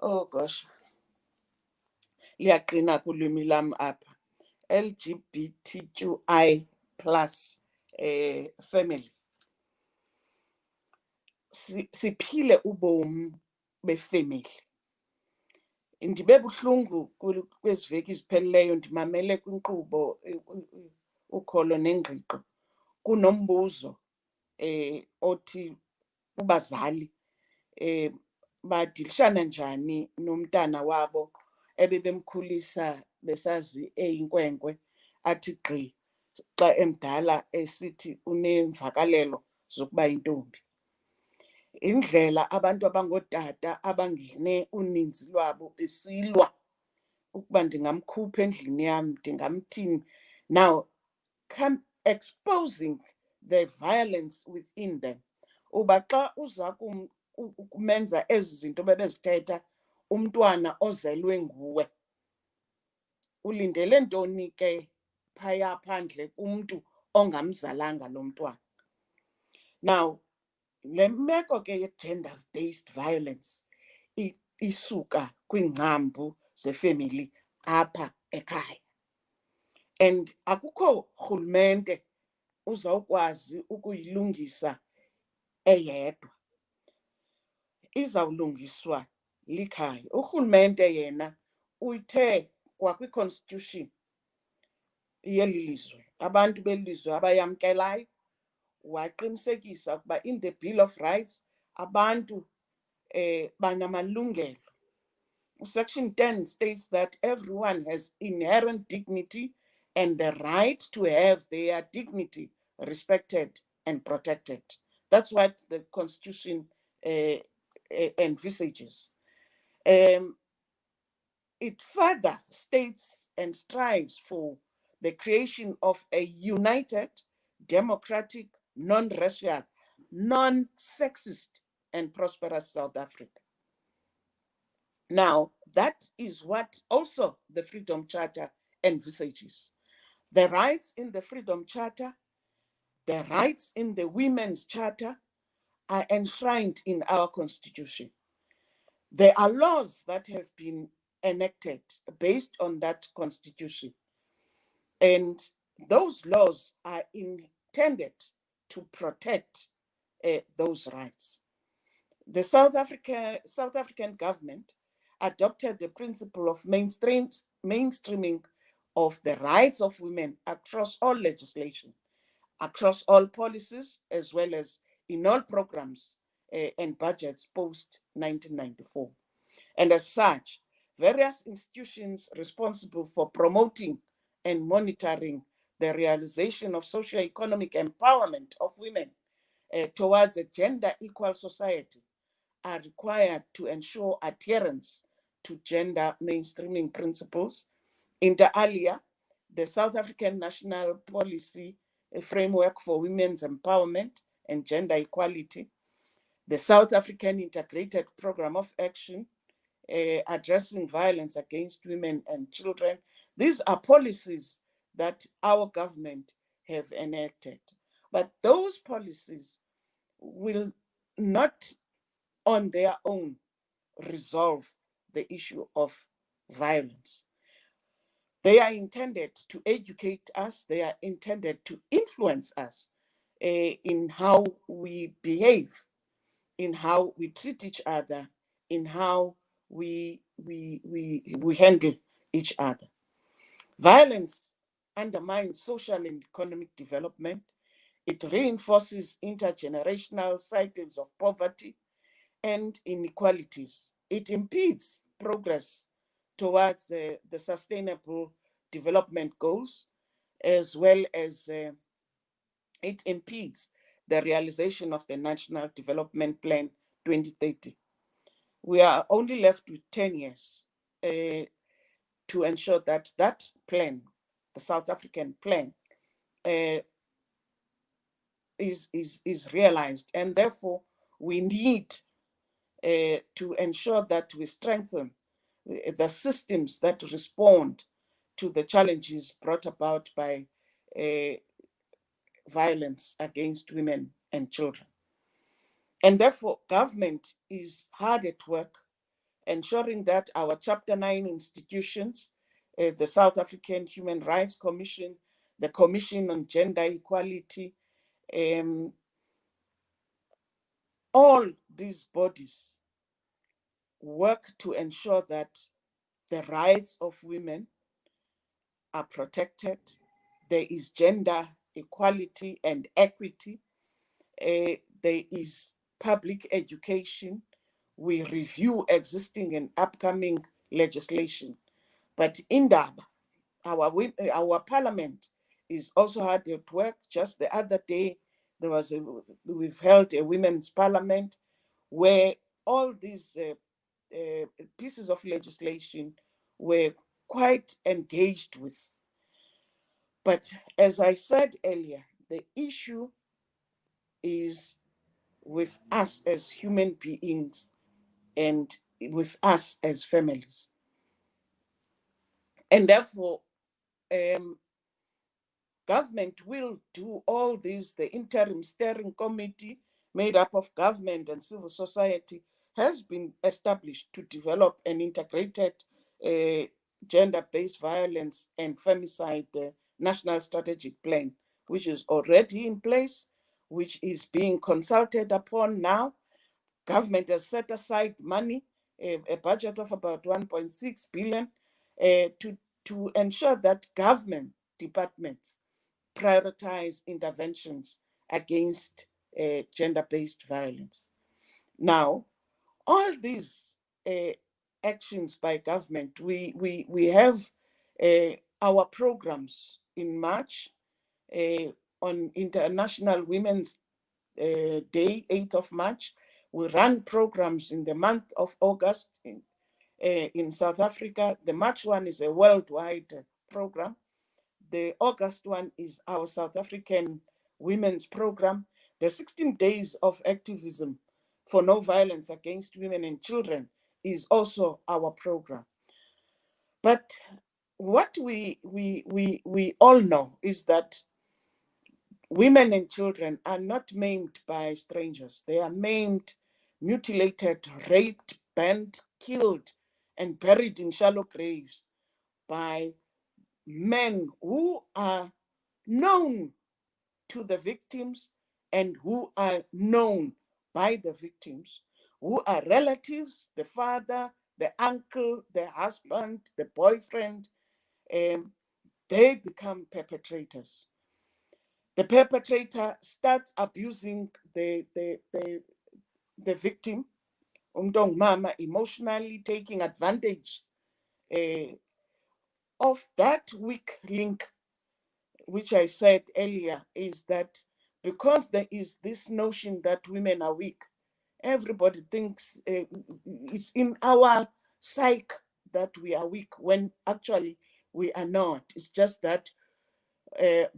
Speaker 8: oh gosh, liyaqina kulwimi lam apha, LGBTQI plus family. Siphile ubomi befemeli. Ndibe buhlungu kwezi veki ziphelileyo ndimamele kwinkqubo ukholo nengqiqo kunombuzo othi ubazali badilishana njani nomntana wabo ebebemkhulisa besazi eyinkwenkwe, athi gqi xa emdala esithi uneemvakalelo zokuba yintombi. Indlela abantu abangootata abangene uninzi lwabo besilwa ukuba ndingamkhupha endlini yam, ndingamthini. Now exposing the violence within them. Uba xa uza kumenza ezi zinto bebezithetha umntwana ozelwe nguwe, ulindele ntoni ke phaya phandle kumntu ongamzalanga lo mntwana? Now le meko ke ye-gender based violence isuka kwiingcambu zefemeli apha ekhaya, and akukho rhulumente uzawukwazi ukuyilungisa eyedwa, izawulungiswa likhaya. Urhulumente yena uthe kwakwi-constitution yeli lizwe, abantu beli lizwe abayamkelayo, waqinisekisa ukuba in the Bill of Rights abantu banamalungelo. Section 10 states that everyone has inherent dignity and the right to have their dignity respected and protected. That's what the Constitution envisages. It further states and strives for the creation of a united, democratic, non-racial, non-sexist, and prosperous South Africa. Now, that is what also the Freedom Charter envisages. The rights in the Freedom Charter, the rights in the Women's Charter are enshrined in our Constitution. There are laws that have been enacted based on that Constitution. And those laws are intended to protect those rights. The South African government adopted the principle of mainstreaming of the rights of women across all legislation, across all policies, as well as in all programs and budgets post-1994. And as such, various institutions responsible for promoting and monitoring the realization of socio-economic empowerment of women towards a gender-equal society are required to ensure adherence to gender mainstreaming principles. Inter alia, the South African National Policy Framework for Women's Empowerment and Gender Equality, the South African Integrated Program of Action addressing violence against women and children. These are policies that our government have enacted. But those policies will not on their own resolve the issue of violence. They are intended to educate us, they are intended to influence us in how we behave, in how we treat each other, in how we handle each other. Violence undermines social and economic development. It reinforces intergenerational cycles of poverty and inequalities. It impedes progress towards the sustainable development goals, as well as it impedes the realization of the National Development Plan 2030. We are only left with 10 years to ensure that that plan, the South African plan, is realized. And therefore, we need to ensure that we strengthen the systems that respond to the challenges brought about by violence against women and children. And therefore, government is hard at work ensuring that our Chapter 9 institutions, the South African Human Rights Commission, the Commission on Gender Equality, all these bodies work to ensure that the rights of women are protected, there is gender equality and equity, there is public education, we review existing and upcoming legislation. But Indaba, our parliament is also hard at work. Just the other day, we've held a women's parliament where all these pieces of legislation were quite engaged with. But as I said earlier, the issue is with us as human beings and with us as families. And therefore, government will do all this. The interim steering committee made up of government and civil society has been established to develop an integrated gender-based violence and femicide national strategic plan, which is already in place, which is being consulted upon now. Government has set aside money, a budget of about 1.6 billion to ensure that government departments prioritize interventions against gender-based violence. Now, all these actions by government, we have our programs in March on International Women's Day, 8th of March. We run programs in the month of August in South Africa. The March one is a worldwide program. The August one is our South African women's program. The 16 days of activism for no violence against women and children is also our program. But what we all know is that women and children are not maimed by strangers. They are maimed, mutilated, raped, burnt, killed, and buried in shallow graves by men who are known to the victims and who are known by the victims, who are relatives, the father, the uncle, the husband, the boyfriend. They become perpetrators. The perpetrator starts abusing the victim, mama, emotionally, taking advantage of that weak link, which I said earlier, is that because there is this notion that women are weak, everybody thinks it's in our psyche that we are weak, when actually we are not. It's just that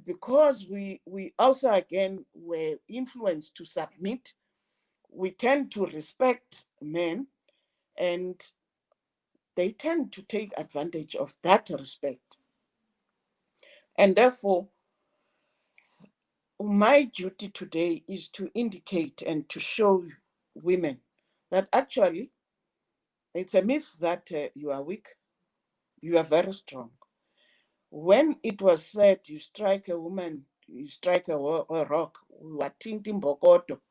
Speaker 8: because we also, again, were influenced to submit, we tend to respect men, and they tend to take advantage of that respect. And therefore, my duty today is to indicate and to show women that actually it's a myth that you are weak. You are very strong. When it was said, you strike a woman, you strike a rock, watinti mbokodo,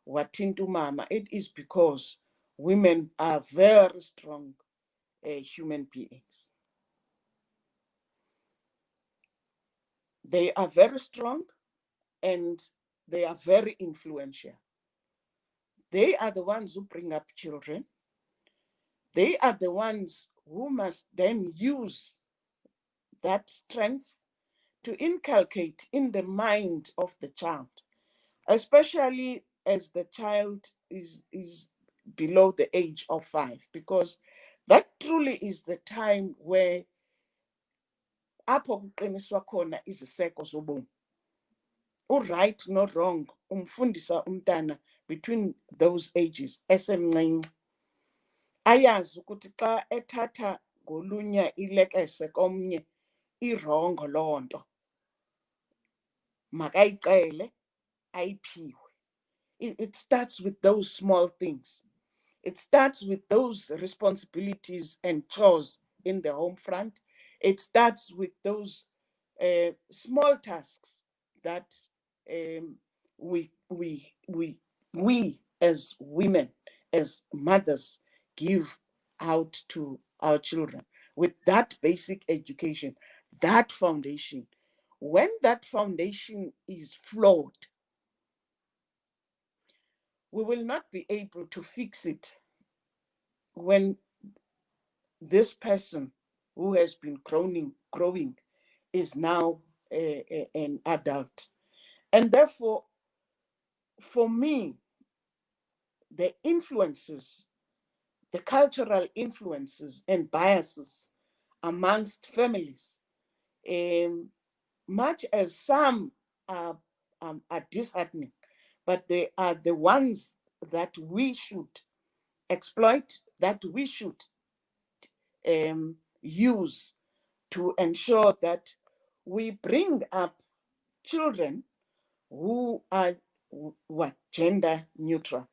Speaker 8: watinti mama, it is because women are very strong human beings. They are very strong and they are very influential. They are the ones who bring up children. They are the ones who must then use that strength to inculcate in the mind of the child, especially as the child is below the age of 5, because that truly is the time where apho kuqiniswa khona iziseko zobomi. Right, not wrong, umfundisa umntana between those ages esemncinci, ayazi ukuthi xa ethatha ngolunya ilekese komnye irongo loo nto, makayicele ayiphiwe. It starts with those small things. It starts with those responsibilities and chores in the home front. It starts with those small tasks that we as women, as mothers, give out to our children with that basic education, that foundation. When that foundation is flawed, we will not be able to fix it when this person who has been growing is now an adult. And therefore, for me, the influences, the cultural influences and biases amongst families, much as some are disheartening, but they are the ones that we should exploit, that we should use to ensure that we bring up children who are gender neutral.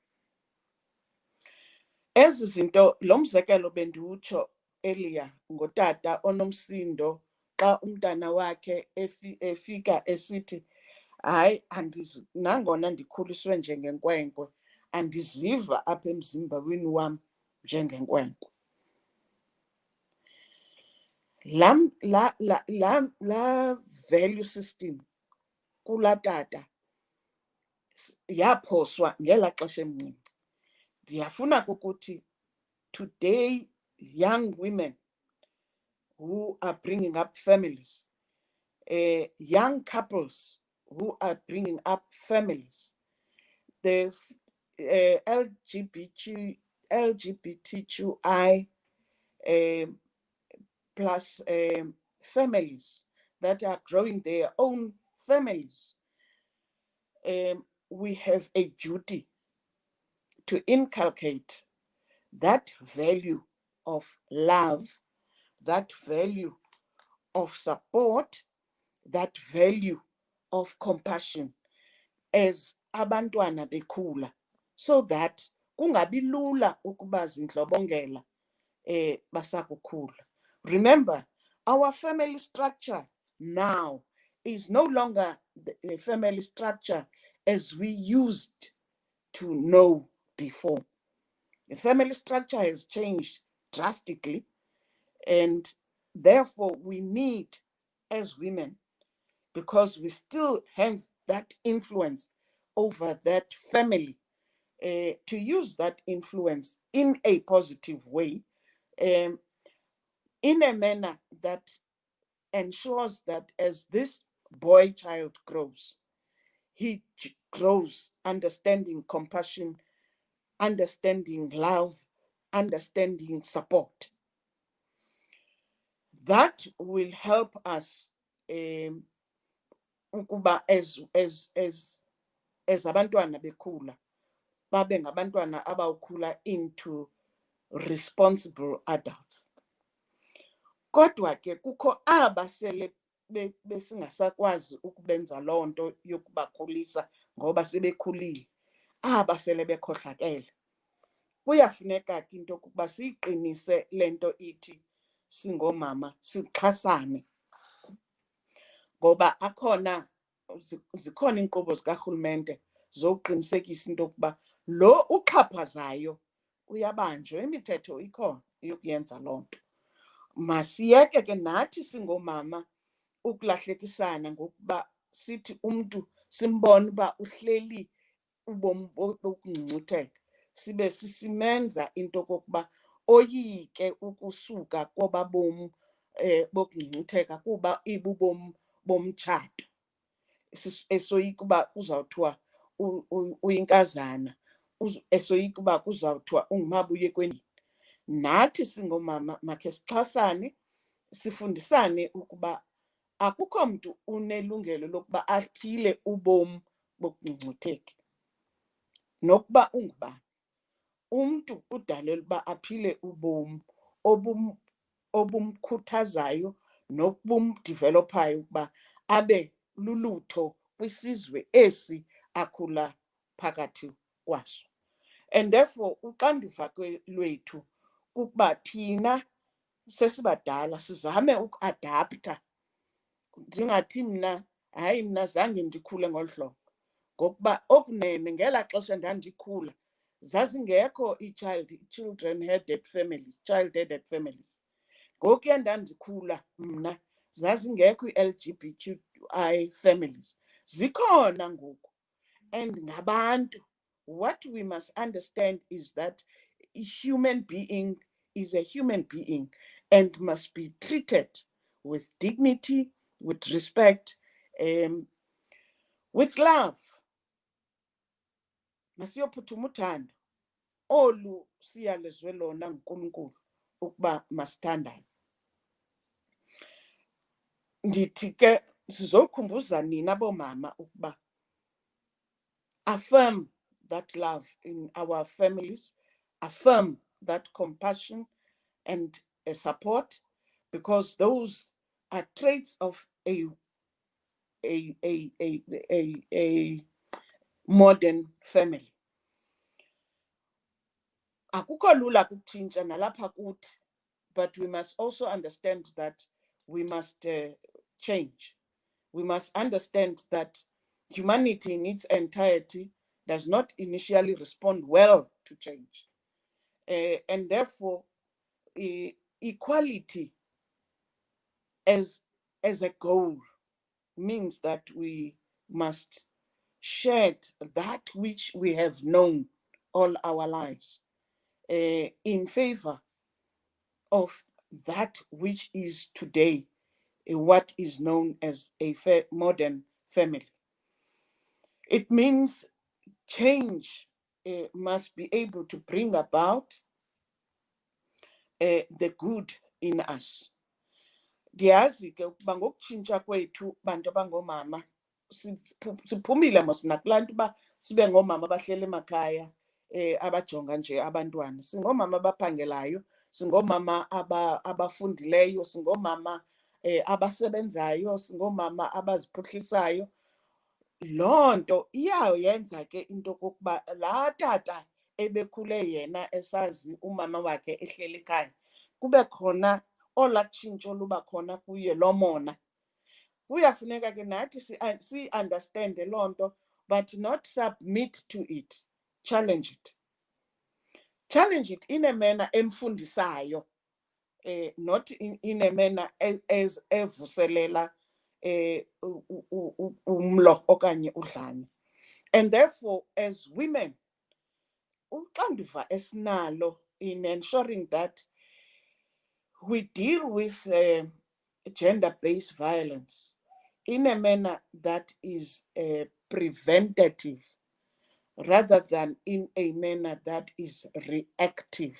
Speaker 8: Ezi zinto, lo mzekelo bendiwutsho earlier ngotata onomsindo xa umntana wakhe efika esithi, hayi, nangona ndikhuliswe njengenkwenkwe, andiziva apha emzimbeni wam njengenkwenkwe. La value system kulaa tata yaphoswa ngelaa xesha emncinci. Ndiyafuna ukuthi today, young women who are bringing up families, young couples who are bringing up families, the LGBTQI plus families, that are growing their own families, we have a duty to inculcate that value of love, that value of support, that value of compassion as abantwana bekhula, so that kungabi lula ukuba zindlobongela basakukhula. Remember, our family structure now is no longer the family structure as we used to know before. The family structure has changed drastically, and therefore we need, as women, because we still have that influence over that family, to use that influence in a positive way, in a manner that ensures that as this boy child grows, he grows understanding compassion, understanding love, understanding support. That will help us ukuba as abantwana bekhula babe ngabantwana abawukhula into responsible adults. Kodwa ke kukho aba sele besingasakwazi ukubenza loo nto yokubakhulisa ngoba sebekhulile, aba sele bekhohlakele. Kuyafuneka ke into yokuba siyiqinise le nto ithi singomama sixhasane, ngoba zikhona iinkqubo zikarhulumente zokuqinisekisa into yokuba lo uxhaphazayo uyabanjwa, imithetho ikhona yokuyenza loo nto. Masiyeke ke nathi singomama ukulahlekisana ngokuba sithi umntu simbone uba uhleli ubomi bokungcungcutheka, sibe sisimenza into yokokuba oyike ukusuka koba bomi bokungcungcutheka kuba ibubomi bomtshato, esoyika uba kuzawuthiwa uyinkazana, esoyika uba kuzawuthiwa ungumabuye kwenini. Nathi singomama makhe sixhasane, sifundisane ukuba akukho mntu unelungelo lokuba aphile ubomi bokungcungcutheka nokuba ungubani. Umntu udalelwe uba aphile ubomi obumkhuthazayo nobumdivelophayo ukuba abe lulutho kwisizwe esi akhula phakathi kwaso. And therefore uxanduva lwethu kukuba thina sesibadala sizame ukuadapta. Ndingathi mna, hayi mna zange ndikhule ngolu hlobo, ngokuba okunene ngelaa xesha ndandikhula zazingekho children-headed families, child-headed families. Ngokuya ndandikhula mna zazingekho ii-LGBTQI families. Zikhona ngoku and ngabantu. What we must understand is that a human being is a human being and must be treated with dignity, with respect, with love. Masiyophuthuma uthando olu siyalezwe lona nguNkulunkulu ukuba masithandane. Ndithi ke sizokhumbuza nina bomama ukuba affirm that love in our families, affirm that compassion and support, because those are traits of a modern family. Akukho lula kutshintsha nalapha kuthi, but we must also understand that we must change. We must understand that humanity in its entirety does not initially respond well to change. And therefore, equality as a goal means that we must shed that which we have known all our lives in favor of that which is today what is known as a modern family. It means change must be able to bring about the good in us. Ndiyazi ke ukuba ngokutshintsha kwethu bantu abangomama siphumile mos nakulaa nto uba sibe ngoomama abahleli emakhaya abajonga nje abantwana. Singoomama abaphangelayo, singoomama abafundileyo, singoomama abasebenzayo, singoomama abaziphuhlisayo. Loo nto iyawuyenza ke into yokokuba laa tata ebekhule yena esazi umama wakhe ehleli ekhaya, kube khona olaa tshintsho luba khona kuye lomona. Kuyafuneka ke nathi siyiandastende loo nto, but not submit to it, challenge it. Challenge it in a manner emfundisayo, not in a manner evuselela umlo okanye udlame. And therefore, as women, uxanduva esinalo in ensuring that we deal with gender-based violence in a manner that is preventative rather than in a manner that is reactive.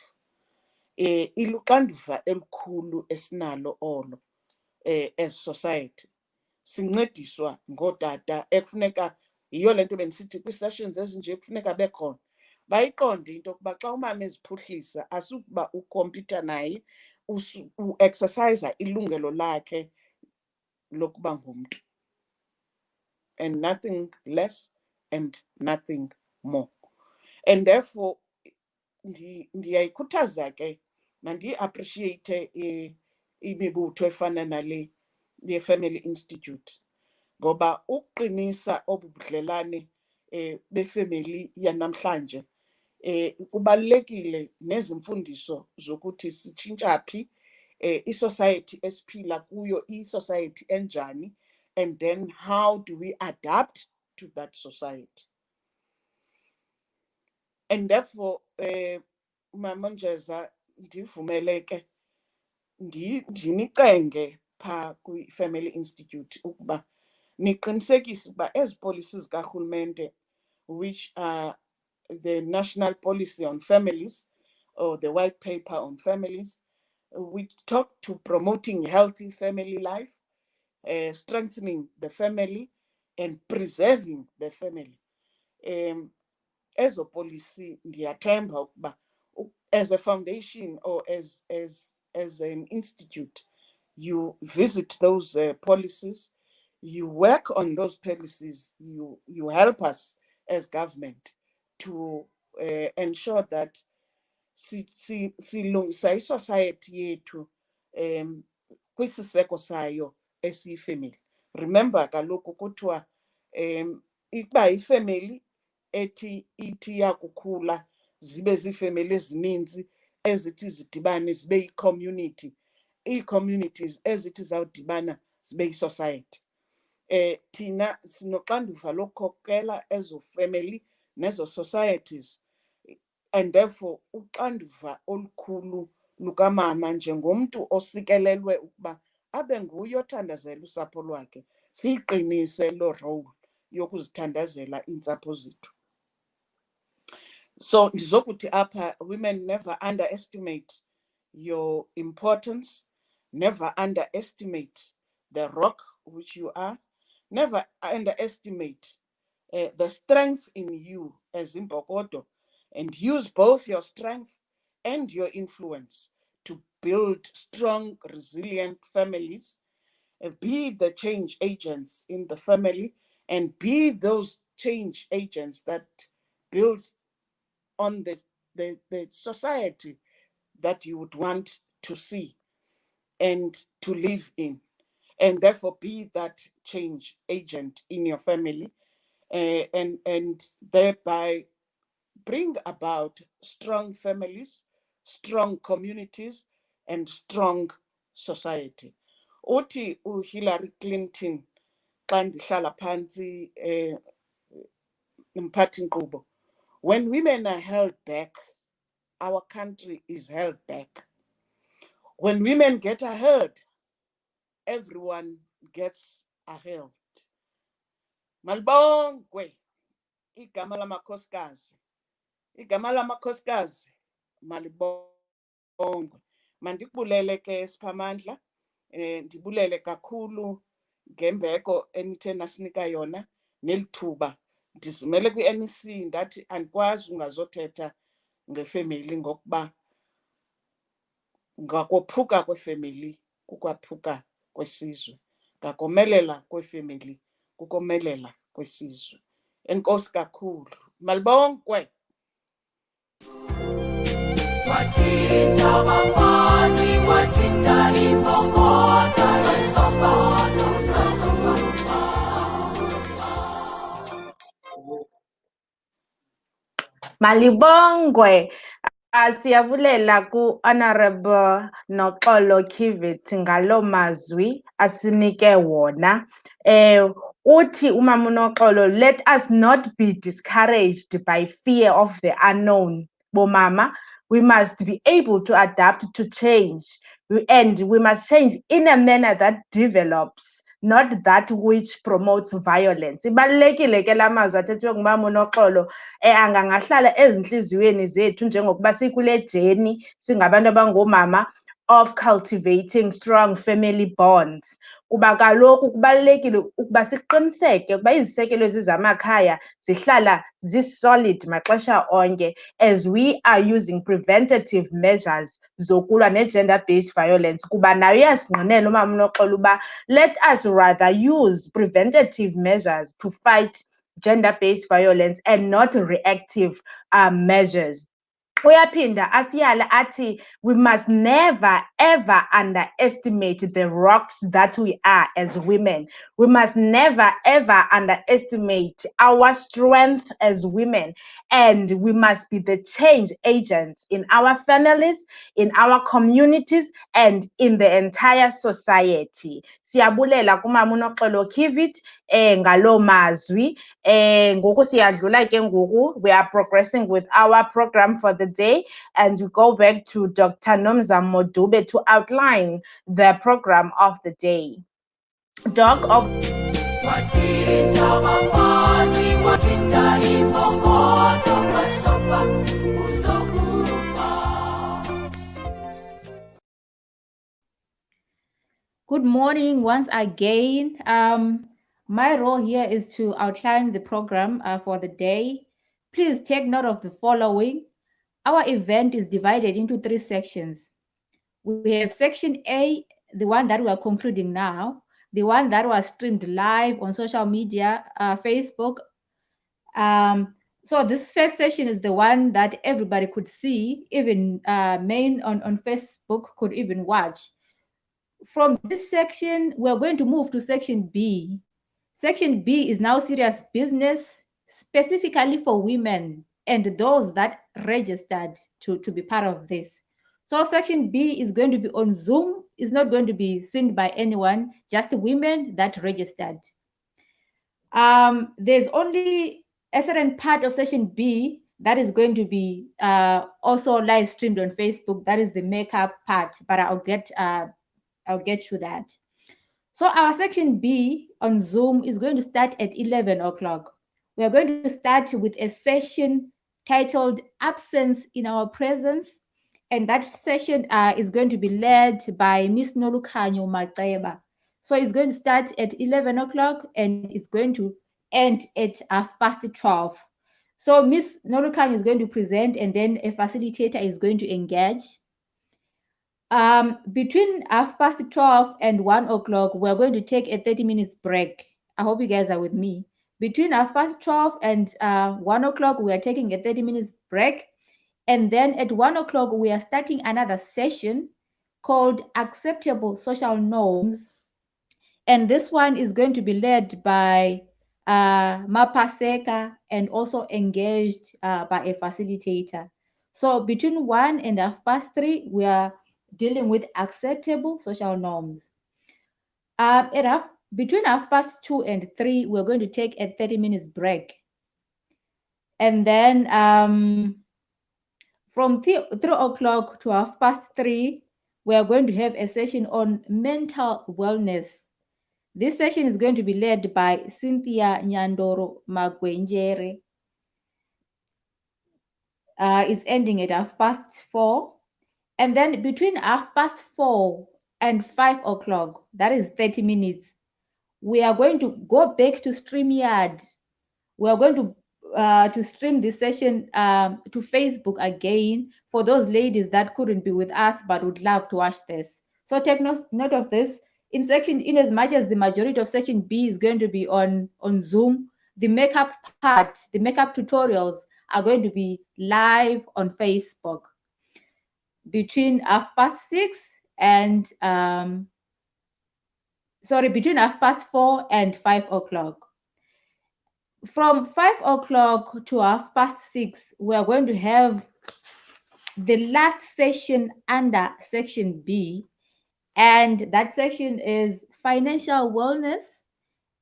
Speaker 8: Iluxanduva elikhulu esinalo olo as society. Sincediswa ngootata ekufuneka, yiyo le nto bendisithi kwii-sessions ezinje kufuneka bekhona. Bayiqonde into yokuba xa umama eziphuhlisa asukuba ukhompyutha naye, uexerciser ilungelo lakhe lokuba ngumntu, and nothing less and nothing more. And therefore ndiyayikhuthaza ke mandiyi-appreciate imibutho efana nale ye-Family Institute, ngoba ukuqinisa obu budlelane befemeli yanamhlanje kubalulekile, nezimfundiso zokuthi sitshintsha phi, i-society esiphila kuyo i-society enjani, and then how do we adapt to that society. And therefore Mama Njeza, ndivumele ke ndinicenge phaa kwi-Family Institute ukuba niqinisekise ukuba ezi policies zikarhulumente, which are the National Policy on Families or the White Paper on Families, we talk to promoting healthy family life, strengthening the family and preserving the family. Ezo policy ndiyathemba ukuba as a foundation or as an institute, you visit those policies, you work on those policies, you help us as government to ensure that silungisa i-society yethu kwisiseko sayo esiyifemeli. Remember kaloku kuthiwa ukuba ifemeli ithi yakukhula zibe ziifemeli ezininzi ezithi zidibane zibe yi-community, ii-communities ezithi zawudibana zibe yi-society. Thina sinoxanduva lokukhokela ezo family nezo societies, and therefore uxanduva olukhulu lukamama njengomntu osikelelwe ukuba abe nguye othandazela usapho lwakhe, siyiqinise loo role yokuzithandazela iintsapho zethu. So ndizokuthi apha, women, never underestimate your importance, never underestimate the rock which you are, never underestimate the strength in you as Imbokodo, and use both your strength and your influence to build strong, resilient families, be the change agents in the family, and be those change agents that build on the society that you would want to see and to live in, and therefore be that change agent in your family, and thereby bring about strong families, strong communities, and strong society. Uthi uHillary Clinton xa ndihlala phantsi mphathi nkqubo, when women are held back, our country is held back. When women get ahead, everyone gets ahead. Malibongwe igama lamakhosikazi, igama lamakhosikazi malibongwe. Mandikubulele ke Siphamandla, Ndibulele kakhulu ngembeko enithe nasinika yona nelithuba. Ndizimele kwi-NEC ndathi andikwazi ungazothetha ngefemeli ngokuba ngakophuka kwefemeli kukwaphuka kwesizwe, ngakomelela kwefemeli kukomelela kwesizwe. Enkosi kakhulu. Malibonkwe.
Speaker 1: Malibongwe. Siyabulela ku-Honorable Noxolo Kivit ngalo mazwi asinike wona. Uthi umama uNoxolo, let us not be discouraged by fear of the unknown. Bomama, we must be able to adapt to change, and we must change in a manner that develops, not that which promotes violence. Ibalulekile ke la mazwi athethwe ngumama uNoxolo angangahlala ezinhliziyweni zethu njengokuba sikule journey singabantu abangomama of cultivating strong family bonds. Kuba kaloku kubalulekile ukuba siqiniseke ukuba izisekelo zamakhaya zihlala zi-solid maxesha onke as we are using preventative measures zokulwa ne-gender-based violence. Kuba nayo iyasingqinela umama uNoxolo uba let us rather use preventative measures to fight gender-based violence and not reactive measures. Uyaphinda asiyala athi we must never ever underestimate the rocks that we are as women. We must never ever underestimate our strength as women, and we must be the change agents in our families, in our communities, and in the entire society. Siyabulela kumama uNoxolo Kivit ngalo mazwi. Ngoku siyadlula ke ngoku, we are progressing with our program for the day, and we go back to Dr. Nomza Modube to outline the program of the day. Doc of
Speaker 4: Good morning once again. My role here is to outline the program for the day. Please take note of the following. Our event is divided into 3 sections. We have section A, the one that we are concluding now, the one that was streamed live on social media, Facebook. So this first session is the one that everybody could see, even men on Facebook could even watch. From this section, we're going to move to section B. Section B is now serious business, specifically for women and those that registered to be part of this. So section B is going to be on Zoom. It's not going to be seen by anyone, just women that registered. There's only a certain part of section B that is going to be also live streamed on Facebook. That is the makeup part, but I'll get to that. So our section B on Zoom is going to start at 11 o'clock. We are going to start with a session titled Absence in Our Presence. And that session is going to be led by Miss Nolukhanyo Maceba. So it's going to start at 11 o'clock and it's going to end at 12:30. So Miss Nolukhanyo is going to present and then a facilitator is going to engage. Between 12:30 and 1 o'clock, we're going to take a 30 minutes break. I hope you guys are with me. Between 12:30 and 1 o'clock, we are taking a 30 minutes break. And then at 1 o'clock, we are starting another session called Acceptable Social Norms. And this one is going to be led by Mapaseka and also engaged by a facilitator. So between 1 and 3:30, we are dealing with acceptable social norms. Between 2:30 and 3, we're going to take a 30 minutes break. And then from 3 o'clock to 3:30, we are going to have a session on mental wellness. This session is going to be led by Cynthia Nyandoro Magwenjere. It's ending at 4:30. And then between 4:30 and 5 o'clock, that is 30 minutes, we are going to go back to StreamYard. We are going to stream this session to Facebook again for those ladies that couldn't be with us but would love to watch this. So take note of this. In as much as the majority of section B is going to be on Zoom, the makeup part, the makeup tutorials are going to be live on Facebook between 6:30 and between 4:30 and 5 o'clock. From 5 o'clock to 6:30, we are going to have the last session under section B, and that section is financial wellness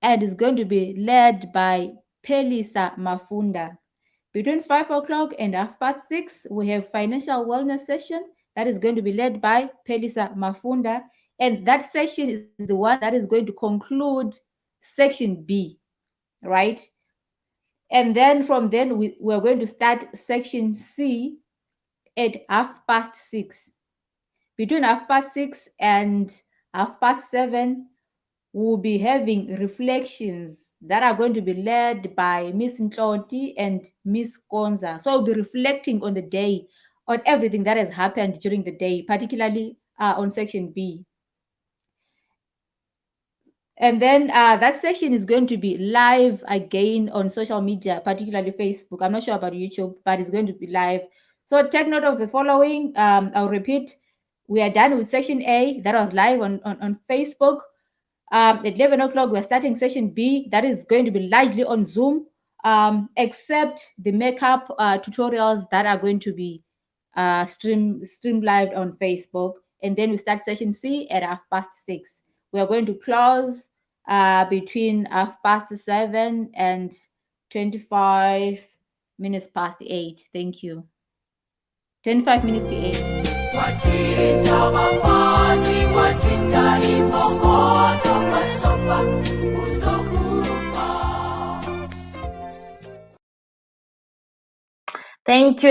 Speaker 4: and is going to be led by Pelisa Mafunda. Between 5 o'clock and 6:30, we have financial wellness session that is going to be led by Pelisa Mafunda, and that session is the one that is going to conclude section B, right? And then from then we're going to start section C at 6:30. Between 6:30 and 7:30, we'll be having reflections that are going to be led by Miss Ntlonti and Miss Konza. So we'll be reflecting on the day, on everything that has happened during the day, particularly on section B. And then that session is going to be live again on social media, particularly Facebook. I'm not sure about YouTube, but it's going to be live. So take note of the following. I'll repeat. We are done with section A that was live on Facebook. At 11 o'clock, we're starting session B that is going to be largely on Zoom, except the makeup tutorials that are going to be streamed live on Facebook. And then we start session C at 6:30. We are going to close between 7:30 and 25 minutes past 8. Thank you. 25 minutes to 8.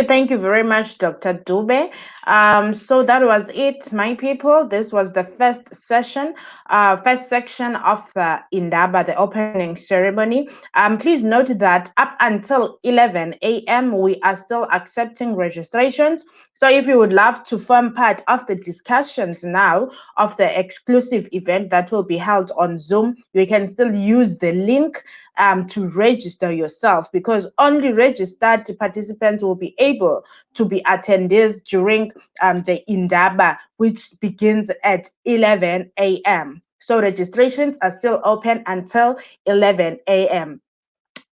Speaker 1: Thank you very much, Dr. Dube. So that was it, my people. This was the first section, first section of the Indaba, the opening ceremony. Please note that up until 11 a.m., we are still accepting registrations. So if you would love to form part of the discussions now of the exclusive event that will be held on Zoom, you can still use the link to register yourself, because only registered participants will be able to be attendees during the Indaba, which begins at 11 a.m. So registrations are still open until 11 a.m.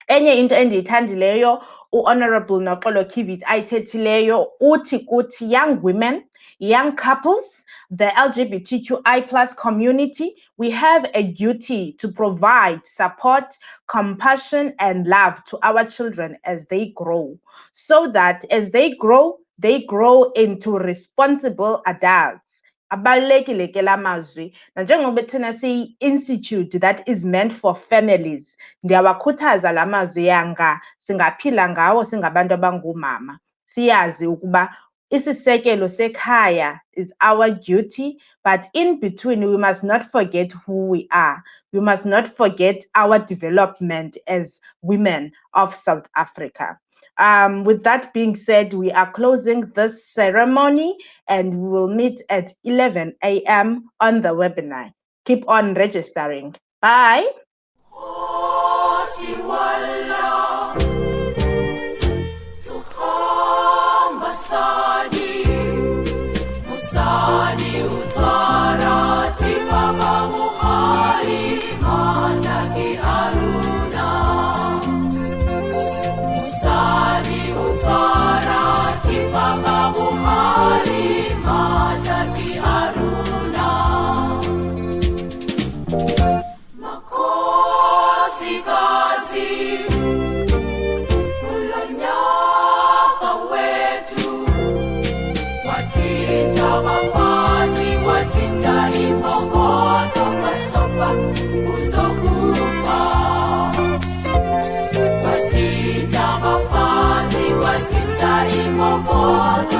Speaker 1: Enye into endiyithandileyo u-Honorable Noxolo Kivit ayithethileyo uthi kuthi young women, young couples, the LGBTQI plus community, we have a duty to provide support, compassion, and love to our children as they grow, so that as they grow into responsible adults. Abalulekile ke la mazwi, nanjengoba thina siyi-institute that is meant for families, ndiyawakhuthaza la mazwi yanga singaphila ngawo singabantu abangomama. Siyazi ukuba isisekelo sekhaya is our duty, but in between we must not forget who we are. We must not forget our development as women of South Africa. With that being said, we are closing this ceremony and we will meet at 11 a.m. on the webinar. Keep on registering. Bye.
Speaker 9: Watinda mafazi, watinda imomoto.